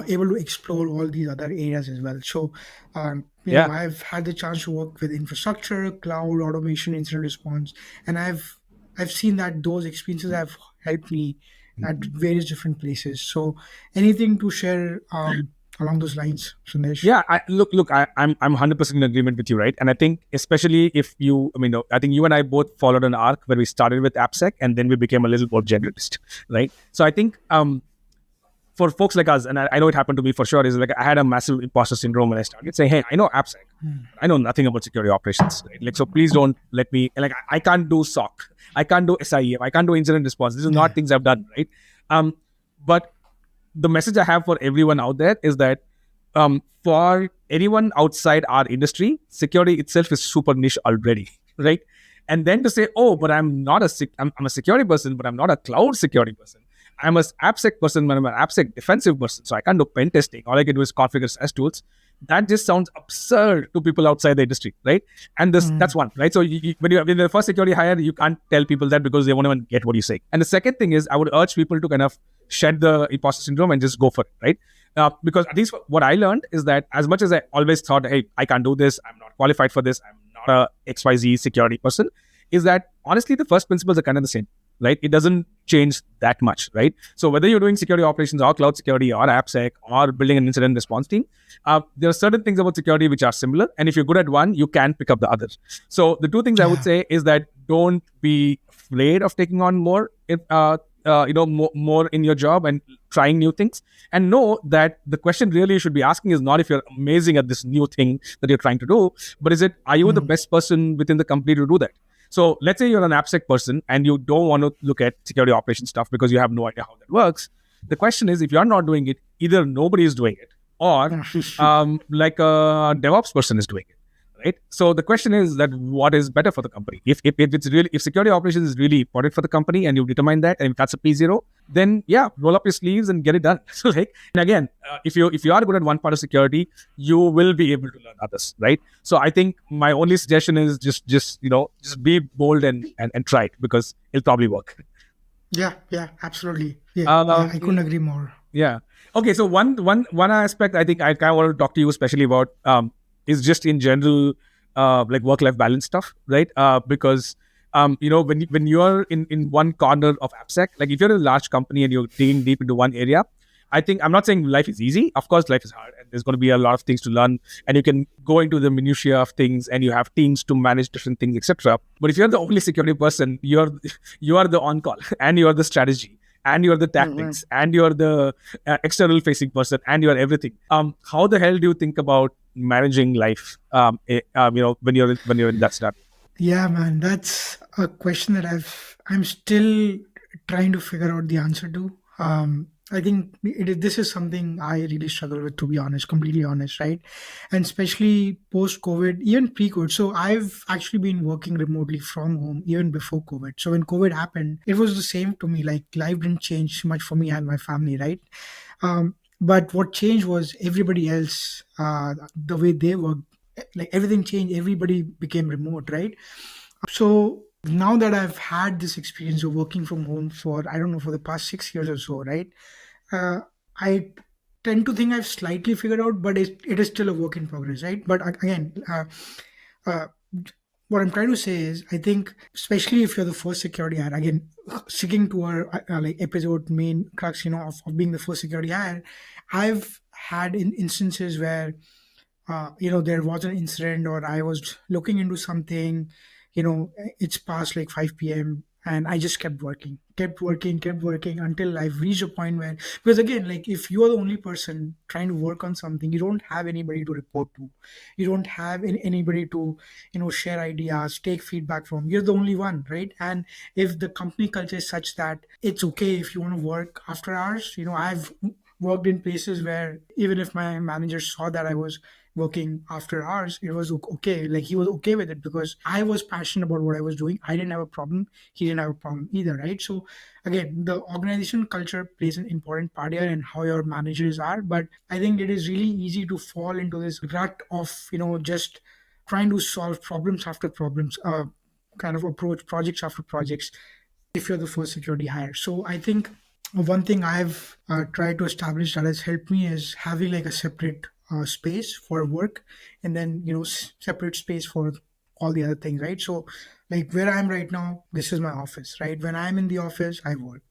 able to explore all these other areas as well. So, I've had the chance to work with infrastructure, cloud, automation, incident response, and I've seen that those experiences have helped me at various different places. So, anything to share along those lines, Sandesh? Yeah, I'm 100% in agreement with you, right? And I think especially if I think you and I both followed an arc where we started with AppSec and then we became a little more generalist, right? So I think for folks like us, and I know it happened to me for sure, is like I had a massive imposter syndrome when I started saying, hey, I know AppSec, I know nothing about security operations, right? Like, so please don't let me, like, I can't do SOC, I can't do SIEM, I can't do incident response. This is not things I've done, right? But the message I have for everyone out there is that for anyone outside our industry, security itself is super niche already, right? And then to say, oh, but I'm a security person, but I'm not a cloud security person. I'm an AppSec person, but I'm an AppSec defensive person. So I can't do pen testing. All I can do is configure SaaS tools. That just sounds absurd to people outside the industry, right? And that's one, right? So when you're the first security hire, you can't tell people that because they won't even get what you say. And the second thing is, I would urge people to kind of shed the imposter syndrome and just go for it, right? Because at least what I learned is that as much as I always thought, hey, I can't do this, I'm not qualified for this, I'm not a XYZ security person, is that honestly, the first principles are kind of the same. right? It doesn't change that much, right? So whether you're doing security operations or cloud security or AppSec or building an incident response team, there are certain things about security which are similar. And if you're good at one, you can pick up the other. So the two things I would say is that don't be afraid of taking on more, more in your job and trying new things. And know that the question really you should be asking is not if you're amazing at this new thing that you're trying to do, but is it, are you the best person within the company to do that? So let's say you're an AppSec person and you don't want to look at security operations stuff because you have no idea how that works. The question is, if you're not doing it, either nobody is doing it or like a DevOps person is doing it. Right. So the question is that what is better for the company? If security operations is really important for the company and you determine that, and if that's a P0, then yeah, roll up your sleeves and get it done. So and again, if you are good at one part of security, you will be able to learn others, right? So I think my only suggestion is just be bold and try it, because it'll probably work. Yeah, absolutely. I couldn't agree more. Yeah. Okay. So one aspect I think I kind of want to talk to you especially about is just in general, like work-life balance stuff, right? Because when you're in one corner of AppSec, like if you're in a large company and you're digging deep into one area, I think, I'm not saying life is easy. Of course, life is hard, and there's going to be a lot of things to learn, and you can go into the minutiae of things, and you have teams to manage different things, etc. But if you're the only security person, you are the on-call, and you are the strategy, and you're the tactics, and you're the external facing person, and you're everything. How the hell do you think about managing life? When you're in that start. Yeah, man, that's a question that I'm still trying to figure out the answer to. I think this is something I really struggle with, to be honest, completely honest, right? And especially post-COVID, even pre-COVID. So I've actually been working remotely from home even before COVID. So when COVID happened, it was the same to me. Like life didn't change much for me and my family, right? But what changed was everybody else, the way they worked, like everything changed. Everybody became remote, right? So now that I've had this experience of working from home for, I don't know, for the past 6 years or so, right? I tend to think I've slightly figured out, but it is still a work in progress, right? But again, what I'm trying to say is, I think, especially if you're the first security hire, again, sticking to our like episode main crux, of being the first security hire, I've had instances where, there was an incident or I was looking into something, it's past like 5 p.m. and I just kept working until I've reached a point where, because again, like if you are the only person trying to work on something, you don't have anybody to report to. You don't have anybody to, share ideas, take feedback from. You're the only one, right? And if the company culture is such that it's okay if you want to work after hours, I've worked in places where even if my manager saw that I was working after hours, it was okay. Like he was okay with it because I was passionate about what I was doing. I didn't have a problem. He didn't have a problem either, right? So again, the organization culture plays an important part here and how your managers are. But I think it is really easy to fall into this rut of, just trying to solve problems after problems, kind of approach projects after projects if you're the first security hire. So I think one thing I've tried to establish that has helped me is having like a separate space for work, and then separate space for all the other things, right? So like where I'm right now, this is my office, right? When I'm in the office, I work.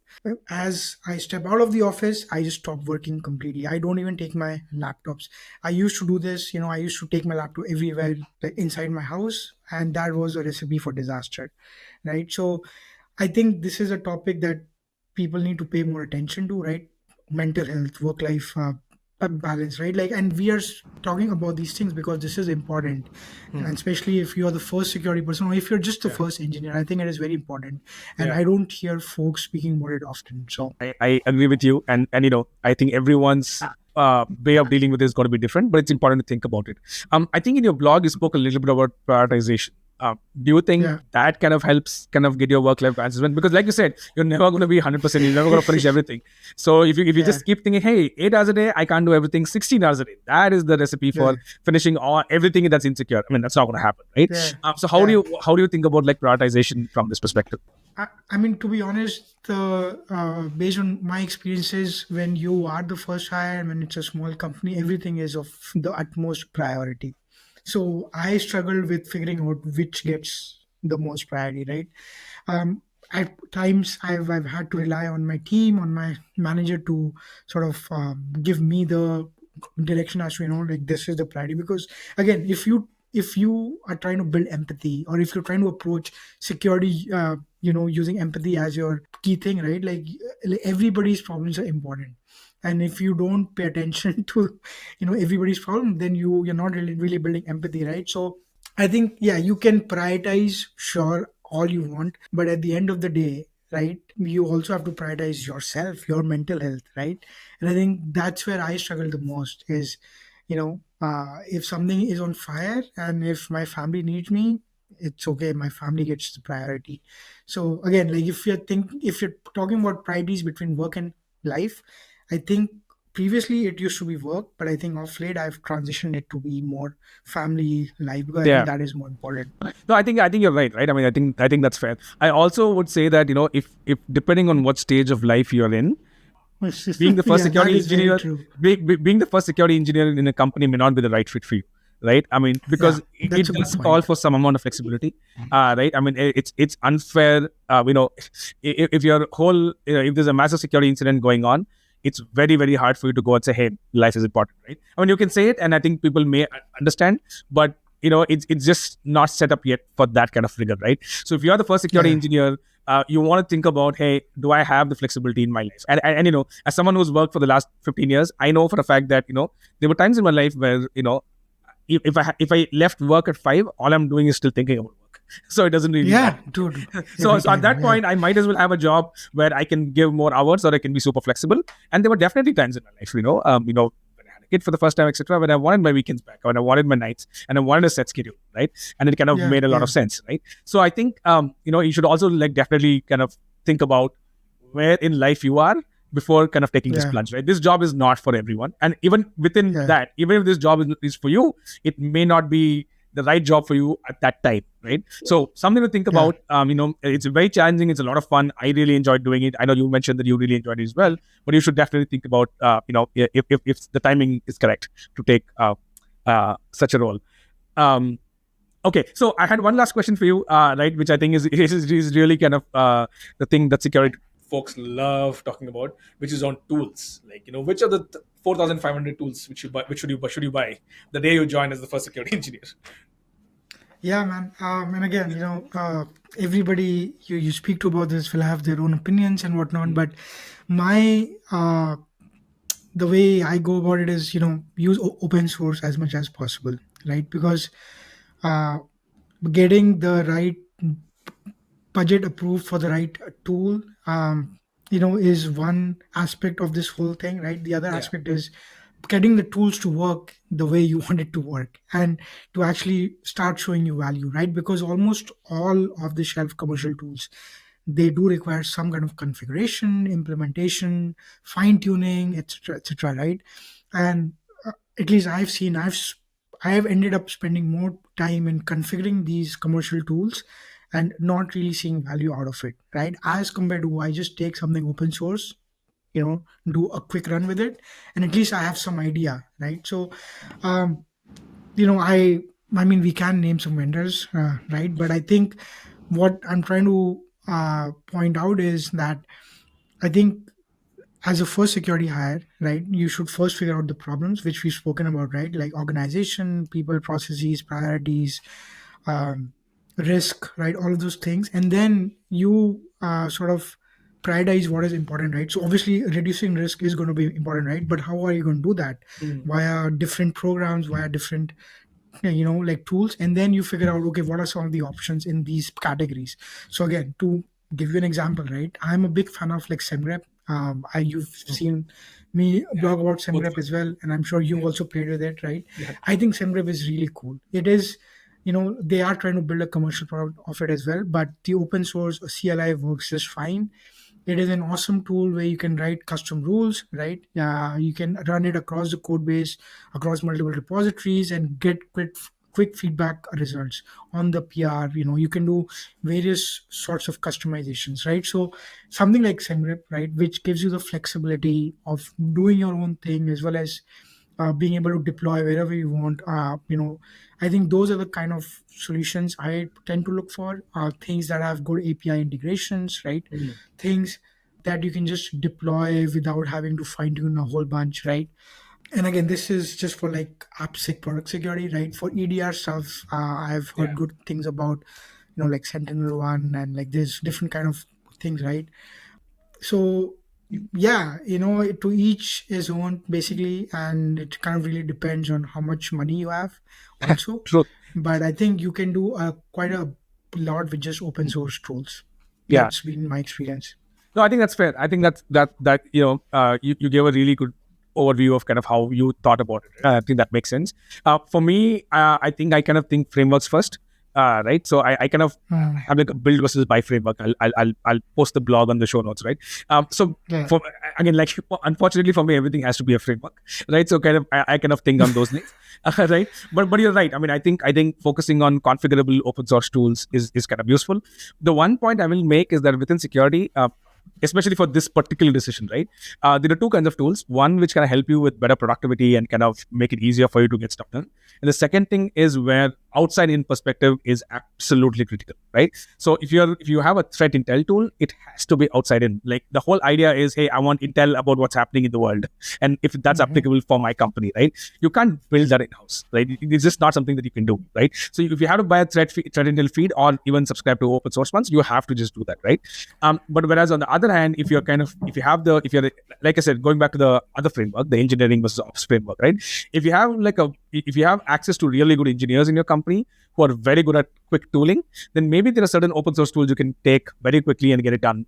As I step out of the office, I just stop working completely. I don't even take my laptops. I used to do this, I used to take my laptop everywhere, like inside my house, and that was a recipe for disaster, right? So I think this is a topic that people need to pay more attention to, right? Mental health, work life balance, right? Like, and we are talking about these things because this is important, and especially if you are the first security person or if you're just the first engineer, I think it is very important. And I don't hear folks speaking about it often. So I agree with you, and I think everyone's way of dealing with it is going to be different, but it's important to think about it. I think in your blog you spoke a little bit about prioritization. Do you think that kind of helps get your work-life balance? Because like you said, you're never going to be 100%, you're never going to finish everything. So if you just keep thinking, hey, 8 hours a day, I can't do everything, 16 hours a day, that is the recipe for finishing everything that's insecure. I mean, that's not going to happen, right? So how do you think about like prioritization from this perspective? I mean, to be honest, based on my experiences, when you are the first hire, when it's a small company, everything is of the utmost priority. So I struggle with figuring out which gets the most priority, right? at times I've had to rely on my team, on my manager to sort of give me the direction as to, like, this is the priority. Because again, if you are trying to build empathy, or if you're trying to approach security, using empathy as your key thing, right? Like everybody's problems are important, and if you don't pay attention to everybody's problem, then you're not really building empathy, right? So I think, yeah, you can prioritize, sure, all you want, but at the end of the day, right, you also have to prioritize yourself, your mental health, right? And I think that's where I struggle the most is, if something is on fire and if my family needs me, it's okay. My family gets the priority. So again, like if you're talking about priorities between work and life, I think previously it used to be work, but I think of late I've transitioned it to be more family life, because I think Yeah. that is more important. No, I think you're right. I mean, I think that's fair. I also would say that if depending on what stage of life you're in, being the first Yeah, that security is very engineer, true. being the first security engineer in a company may not be the right fit for you, right? I mean, Yeah, because that's it a good does call point. for some amount of flexibility, right? I mean, it's unfair. If your whole, if there's a massive security incident going on, it's very, very hard for you to go and say, "Hey, life is important," right? I mean, you can say it, and I think people may understand, but it's just not set up yet for that kind of rigor, right? So if you're the first security Yeah, engineer, you want to think about, hey, do I have the flexibility in my life? And as someone who's worked for the last 15 years, I know for a fact that there were times in my life where if I left work at 5, all I'm doing is still thinking about work. So it doesn't really yeah, matter. dude. So, Every so at time, that yeah, point, I might as well have a job where I can give more hours or I can be super flexible. And there were definitely times in my life, when I had a kid for the first time, etc., when I wanted my weekends back, when I wanted my nights, and I wanted a set schedule, right? And it kind of yeah, made a lot yeah, of sense, right? So I think, you should also like definitely kind of think about where in life you are before kind of taking this yeah, plunge, right? This job is not for everyone. And even within yeah, that, even if this job is for you, it may not be the right job for you at that time, right? So something to think yeah, about. It's very challenging. It's a lot of fun. I really enjoyed doing it. I know you mentioned that you really enjoyed it as well, but you should definitely think about, if the timing is correct to take such a role. Um, okay, so I had one last question for you, right, which I think is really kind of the thing that security folks love talking about, which is on tools. Like, which of the 4,500 tools which should you buy the day you join as the first security engineer? yeah, man. And again, everybody you speak to about this will have their own opinions and whatnot. But my the way I go about it is, use open source as much as possible, right? Because uh, getting the right budget approved for the right tool, is one aspect of this whole thing, right? The other Yeah. aspect is getting the tools to work the way you want it to work, and to actually start showing you value, right? Because almost all of the shelf commercial tools, they do require some kind of configuration, implementation, fine tuning, etc., etc., right? And at least I have ended up spending more time in configuring these commercial tools and not really seeing value out of it, right? As compared to, I just take something open source, do a quick run with it, and at least I have some idea, right? So um I mean, we can name some vendors, right? But I think what I'm trying to point out is that I think, as a first security hire, right, you should first figure out the problems which we've spoken about, right? Like organization, people, processes, priorities, um, risk, right? All of those things. And then you sort of prioritize what is important, right? So obviously reducing risk is going to be important, right? But how are you going to do that? Via different programs, via different, like tools. And then you figure out, okay, what are some of the options in these categories? So again, to give you an example, right, I'm a big fan of like SEMREP. You've seen me blog about Both SEMREP of as well, and I'm sure you also played with it, right? Yeah. I think SEMREP is really cool. It is, they are trying to build a commercial product of it as well, but the open source CLI works just fine. It is an awesome tool where you can write custom rules, right? You can run it across the code base, across multiple repositories, and get quick feedback results on the PR. You can do various sorts of customizations, right? So something like SEMREP, right, which gives you the flexibility of doing your own thing, as well as being able to deploy wherever you want. I think those are the kind of solutions I tend to look for. Things that have good API integrations, right? Things that you can just deploy without having to fine tune a whole bunch, right? And again, this is just for like AppSec product security, right? For EDR stuff, I've heard good things about, like Sentinel One, and like there's different kind of things, right? So yeah, to each his own basically, and it kind of really depends on how much money you have also. True. But I think you can do quite a lot with just open source tools. Yeah. That's been my experience. No, I think that's fair. I think that you gave a really good overview of kind of how you thought about it. I think that makes sense. For me, I think I kind of think frameworks first. Right, so I kind of have like a build versus buy framework. I'll post the blog on the show notes, right? So for again, like unfortunately for me, everything has to be a framework, right? So kind of I kind of think on those things, right? But you're right. I mean, I think focusing on configurable open source tools is kind of useful. The one point I will make is that within security, especially for this particular decision, right? There are two kinds of tools. One which can help you with better productivity and kind of make it easier for you to get stuff done. And the second thing is where outside in perspective is absolutely critical, right? So if you have a threat intel tool, it has to be outside in. Like the whole idea is, hey, I want intel about what's happening in the world, and if that's applicable for my company, right? You can't build that in house, right? It's just not something that you can do, right? So if you have to buy a threat intel feed or even subscribe to open source ones, you have to just do that, right? But whereas on the other hand, if you're like I said, going back to the other framework, the engineering versus ops framework, right? If you have access to really good engineers in your company who are very good at quick tooling, then maybe there are certain open source tools you can take very quickly and get it done.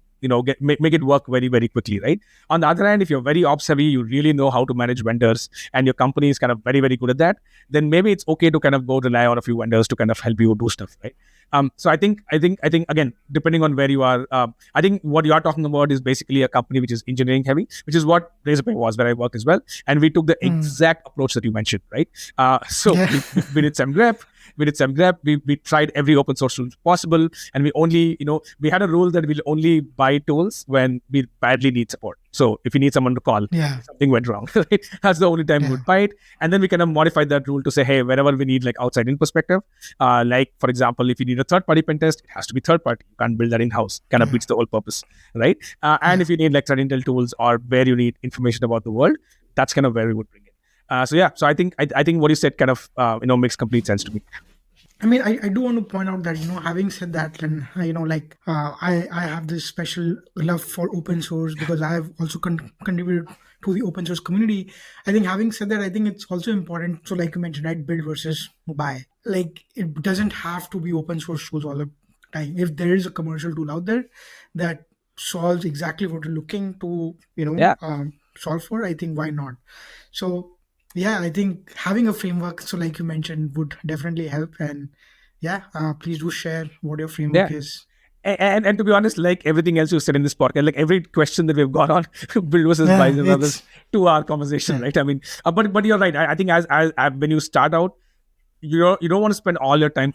Make it work very, very quickly, right? On the other hand, if you're very ops heavy, you really know how to manage vendors, and your company is kind of very, very good at that, then maybe it's okay to kind of go rely on a few vendors to kind of help you do stuff, right? So I think again, depending on where you are, I think what you are talking about is basically a company which is engineering heavy, which is what Razorpay was where I work as well, and we took the exact approach that you mentioned, right? We did some grep. We tried every open source tool possible, and we only, we had a rule that we'll only buy tools when we badly need support. So if you need someone to call, if something went wrong, right? That's the only time we would buy it. And then we kind of modified that rule to say, hey, wherever we need like outside in perspective, like for example, if you need a third party pen test, it has to be third party. You can't build that in house. Kind of beats the whole purpose, right? And if you need like threat intel tools or where you need information about the world, that's kind of where we would bring it. So I think what you said kind of makes complete sense to me. I mean, I do want to point out that, having said that, and, I have this special love for open source because I have also contributed to the open source community. I think having said that, I think it's also important. So like you mentioned, right, build versus buy. Like it doesn't have to be open source tools all the time. If there is a commercial tool out there that solves exactly what you're looking to, solve for, I think why not? So yeah, I think having a framework, so like you mentioned, would definitely help. And please do share what your framework is. And to be honest, like everything else you said in this podcast, like every question that we've got on build versus buy and others to our conversation, right? I mean, but you're right. I think as when you start out, you don't want to spend all your time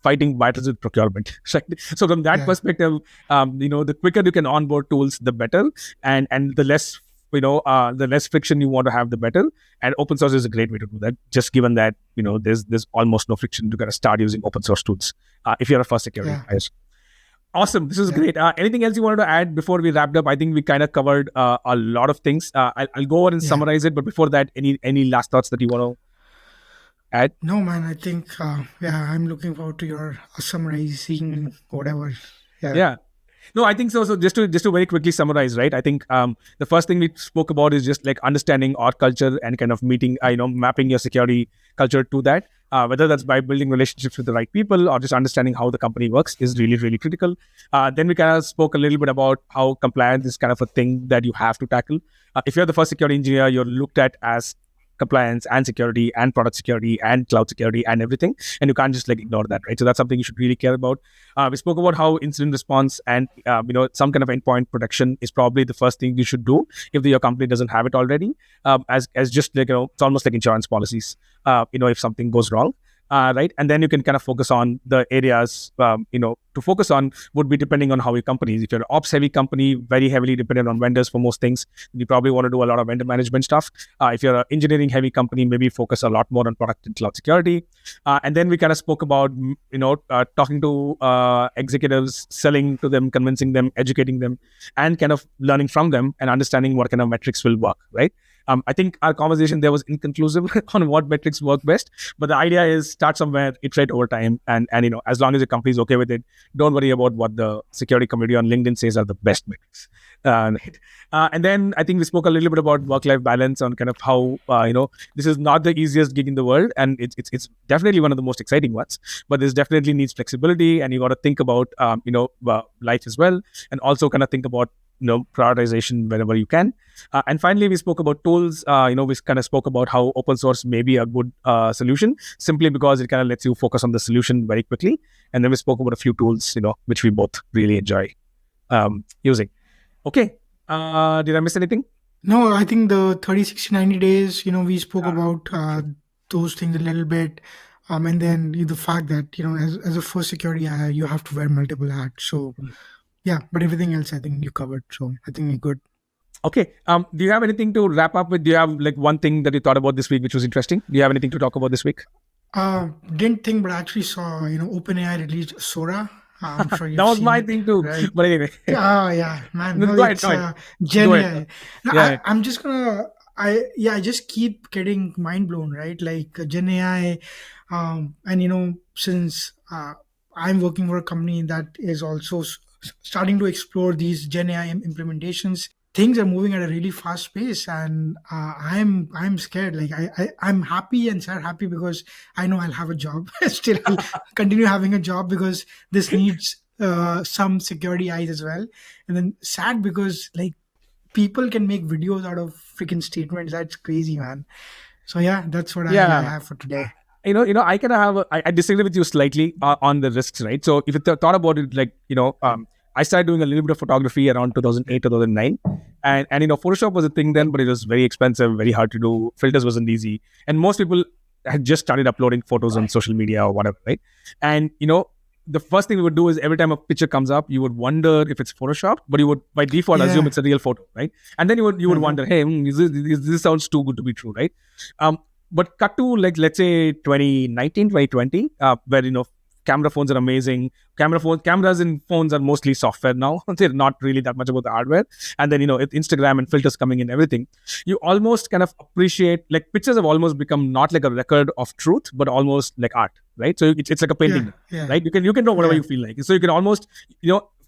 fighting battles with procurement. So from that perspective, the quicker you can onboard tools, the better, and the less the less friction you want to have, the better. And open source is a great way to do that. Just given that there's almost no friction to kind of start using open source tools if you're a first security buyer. Awesome, this is great. Anything else you wanted to add before we wrapped up? I think we kind of covered a lot of things. I'll go over and summarize it, but before that, any last thoughts that you want to add? No, man. I think I'm looking forward to your summarizing whatever. Yeah. No, I think so. So just to very quickly summarize, right? I think the first thing we spoke about is just like understanding our culture and kind of mapping your security culture to that. Whether that's by building relationships with the right people or just understanding how the company works is really, really critical. Then we kind of spoke a little bit about how compliance is kind of a thing that you have to tackle. If you're the first security engineer, you're looked at as compliance and security and product security and cloud security and everything, and you can't just like ignore that, right? So that's something you should really care about. We spoke about how incident response and some kind of endpoint protection is probably the first thing you should do if your company doesn't have it already, as just like it's almost like insurance policies. If something goes wrong, right? And then you can kind of focus on the areas, to focus on would be depending on how your company is. If you're an ops heavy company, very heavily dependent on vendors for most things, you probably want to do a lot of vendor management stuff. If you're an engineering heavy company, maybe focus a lot more on product and cloud security. And then we kind of spoke about, talking to executives, selling to them, convincing them, educating them, and kind of learning from them and understanding what kind of metrics will work, right? I think our conversation there was inconclusive on what metrics work best, but the idea is start somewhere, iterate over time, and as long as your company is okay with it, don't worry about what the security community on LinkedIn says are the best metrics. Right? And then I think we spoke a little bit about work-life balance on kind of how this is not the easiest gig in the world, and it's definitely one of the most exciting ones. But this definitely needs flexibility, and you got to think about life as well, and also kind of think about prioritization wherever you can. And finally, we spoke about tools. We kind of spoke about how open source may be a good solution, simply because it kind of lets you focus on the solution very quickly. And then we spoke about a few tools, which we both really enjoy using. Okay. Did I miss anything? No, I think the 30, 60, 90 days, we spoke about those things a little bit. And then the fact that, as a first security hire, you have to wear multiple hats. So, yeah, but everything else I think you covered. So I think you're good. Okay. Do you have anything to wrap up with? Do you have like one thing that you thought about this week, which was interesting? Do you have anything to talk about this week? Didn't think, but I actually saw, OpenAI released Sora. I'm sure you've that was seen my it, thing too. right? But anyway. Oh, yeah, man. No, No, go ahead, it's go ahead. Gen Go AI. ahead. No, Yeah. I'm just gonna, I just keep getting mind blown, right? Like Gen AI, and since I'm working for a company that is also starting to explore these Gen AI implementations, things are moving at a really fast pace, and I'm scared. Like I'm happy and sad. Happy because I know I'll have a job. Still, I'll continue having a job because this needs some security eyes as well. And then sad because like people can make videos out of freaking statements. That's crazy, man. So yeah, that's what I have for today. I kind of I disagree with you slightly on the risks, right? So if you thought about it, like, I started doing a little bit of photography around 2008, 2009. And Photoshop was a thing then, but it was very expensive, very hard to do. Filters wasn't easy. And most people had just started uploading photos on social media or whatever, right? And, the first thing we would do is every time a picture comes up, you would wonder if it's Photoshop, but you would by default assume it's a real photo, right? And then you would wonder, hey, this sounds too good to be true, right? But cut to like, let's say 2019, 2020, where, camera phones are amazing. Cameras in phones are mostly software now. They're not really that much about the hardware. And then, Instagram and filters coming in, everything. You almost kind of appreciate, like pictures have almost become not like a record of truth, but almost like art, right? So it's like a painting, right? You can draw whatever you feel like. So you can almost,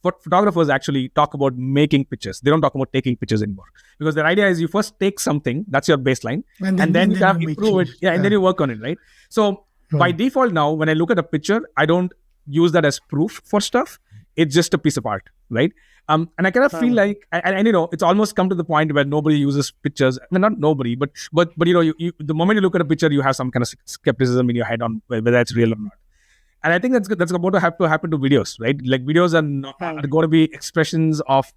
photographers actually talk about making pictures. They don't talk about taking pictures anymore, because their idea is you first take something, that's your baseline, and then you can improve it. And then you work on it, right? So by default now, when I look at a picture, I don't use that as proof for stuff. It's just a piece of art, right? And I kind of feel like, and it's almost come to the point where nobody uses pictures. I mean, not nobody, but you, the moment you look at a picture, you have some kind of skepticism in your head on whether it's real or not. And I think that's about to happen to videos, right? Like videos are going to be expressions of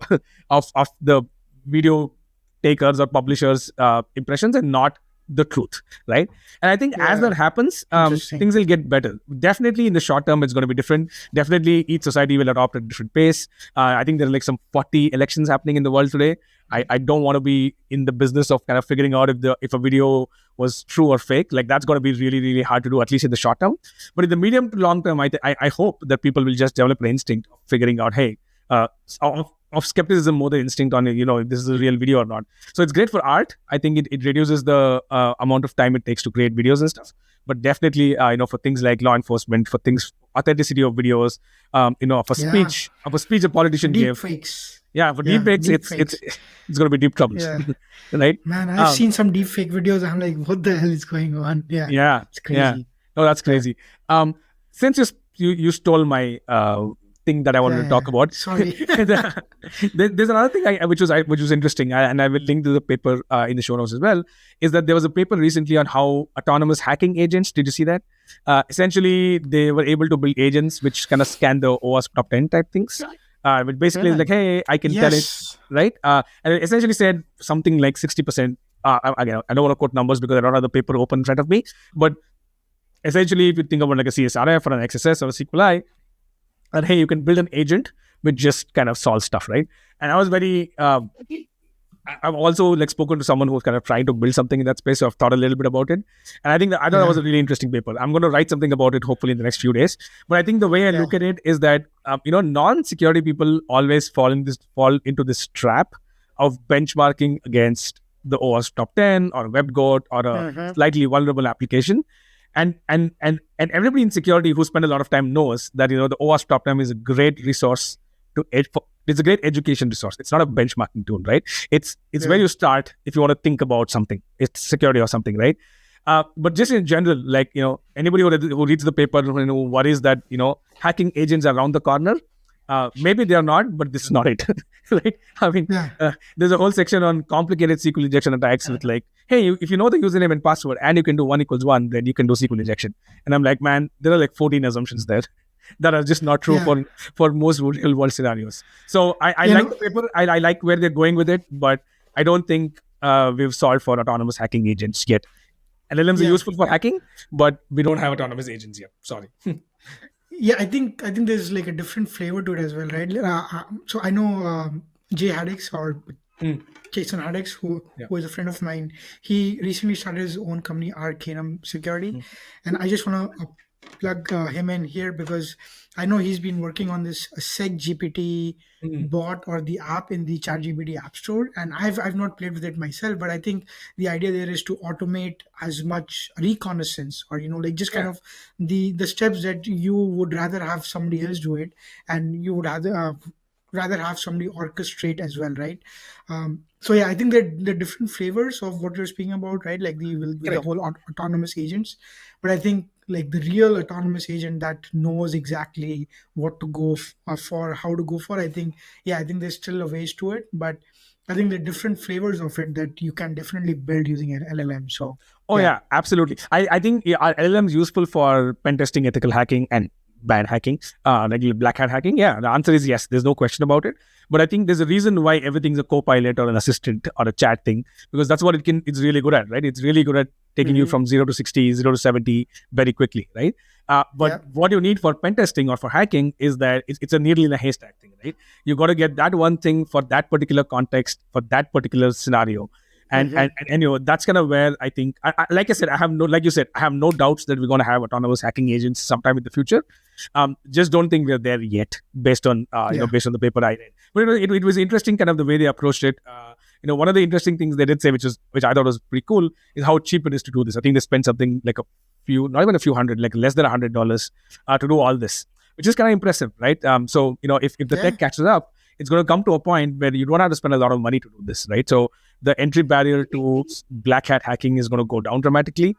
the video takers or publishers' impressions, and not the truth, right? And I think as that happens, things will get better. Definitely in the short term, it's going to be different. Definitely each society will adopt at a different pace. I think there are like some 40 elections happening in the world today. I don't want to be in the business of kind of figuring out if a video was true or fake. Like that's going to be really, really hard to do, at least in the short term. But in the medium to long term, I hope that people will just develop an instinct of figuring out, hey, of skepticism more than instinct on if this is a real video or not. So it's great for art. I think it reduces the amount of time it takes to create videos and stuff. But definitely, for things like law enforcement, for things authenticity of videos, for speech a politician deep gave. Fakes. Yeah, for deepfakes, it's going to be deep troubles, right? Man, I've seen some deepfake videos. I'm like, what the hell is going on? Yeah, it's crazy. Yeah. Oh, that's crazy. Since you stole my thing that I wanted to talk about. Sorry. There's another thing which was interesting, and I will link to the paper in the show notes as well. Is that there was a paper recently on how autonomous hacking agents? Did you see that? Essentially, they were able to build agents which kind of scan the OWASP top 10 type things. Which basically is like, hey, I can tell it, right? And it essentially said something like 60%. Again, I don't want to quote numbers because I don't have the paper open in front of me, but essentially, if you think about like a CSRF or an XSS or a SQLi, and hey, you can build an agent which just kind of solves stuff, right? And I was very, I've also like spoken to someone who's kind of trying to build something in that space, so I've thought a little bit about it. And I think that that was a really interesting paper. I'm going to write something about it hopefully in the next few days. But I think the way I look at it is that non-security people always fall into this trap of benchmarking against the OWASP top 10 or a WebGoat or a slightly vulnerable application. And everybody in security who spend a lot of time knows that the OWASP top 10 is a great resource it's a great education resource. It's not a benchmarking tool, right? It's where you start if you want to think about something. It's security or something, right? But just in general, like anybody who reads the paper worries that hacking agents are around the corner. Maybe they are not, but this is not it. Right? I mean, there's a whole section on complicated SQL injection attacks with like, hey, if you know the username and password and you can do 1 = 1, then you can do SQL injection. And I'm like, man, there are like 14 assumptions there that are just not true for most real world scenarios. So I like the paper. I like where they're going with it, but I don't think we've solved for autonomous hacking agents yet. LLMs are useful for hacking, but we don't have autonomous agents yet. Sorry. Yeah, I think there's like a different flavor to it as well, right? So I know Jay Haddix or Jason Haddix, who is a friend of mine. He recently started his own company, Arcanum Security, and I just want to plug him in here because I know he's been working on this SecGPT bot or the app in the ChatGPT App Store, and I've not played with it myself, but I think the idea there is to automate as much reconnaissance or like just kind of the steps that you would rather have somebody else do it, and you would rather have somebody orchestrate as well, right? So I think that the different flavors of what you're speaking about, right? Like the whole autonomous agents, but I think like the real autonomous agent that knows exactly what to go for, how to go for. I think there's still a ways to it, but I think the different flavors of it that you can definitely build using an LLM. So, absolutely. I think LLM is useful for pen testing, ethical hacking, and bad hacking, like black hat hacking. Yeah, the answer is yes. There's no question about it. But I think there's a reason why everything's a co-pilot or an assistant or a chat thing, because that's what it's really good at, right? It's really good at taking you from 0 to 60, 0 to 70 very quickly, right? But what you need for pen testing or for hacking is that it's a needle in a haystack thing, right? You got to get that one thing for that particular context, for that particular scenario. And that's kind of where I think, like I said, I have no doubts that we're going to have autonomous hacking agents sometime in the future. Just don't think we're there yet, based on based on the paper I read. But it was interesting, kind of the way they approached it. One of the interesting things they did say, which I thought was pretty cool, is how cheap it is to do this. I think they spent something like not even a few hundred, like less than $100 to do all this, which is kind of impressive, right? So if the tech catches up, it's going to come to a point where you don't have to spend a lot of money to do this, right? So the entry barrier to black hat hacking is going to go down dramatically.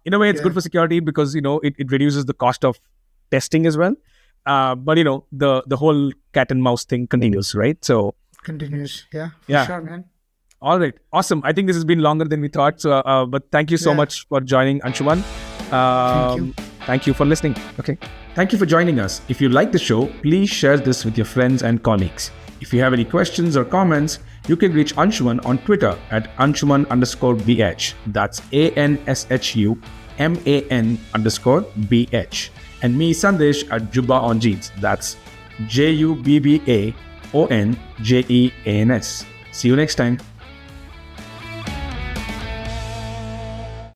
In a way, it's good for security because it reduces the cost of testing as well. But the whole cat and mouse thing continues, right? So continues, for sure, man. All right, awesome. I think this has been longer than we thought. So, but thank you so much for joining, Anshuman. Thank you for listening. Okay. Thank you for joining us. If you like the show, please share this with your friends and colleagues. If you have any questions or comments, you can reach Anshuman on Twitter at Anshuman_BH. That's ANSHUMAN_BH. And me, Sandesh, at Jubba on Jeans. That's JUBBAONJEANS. See you next time.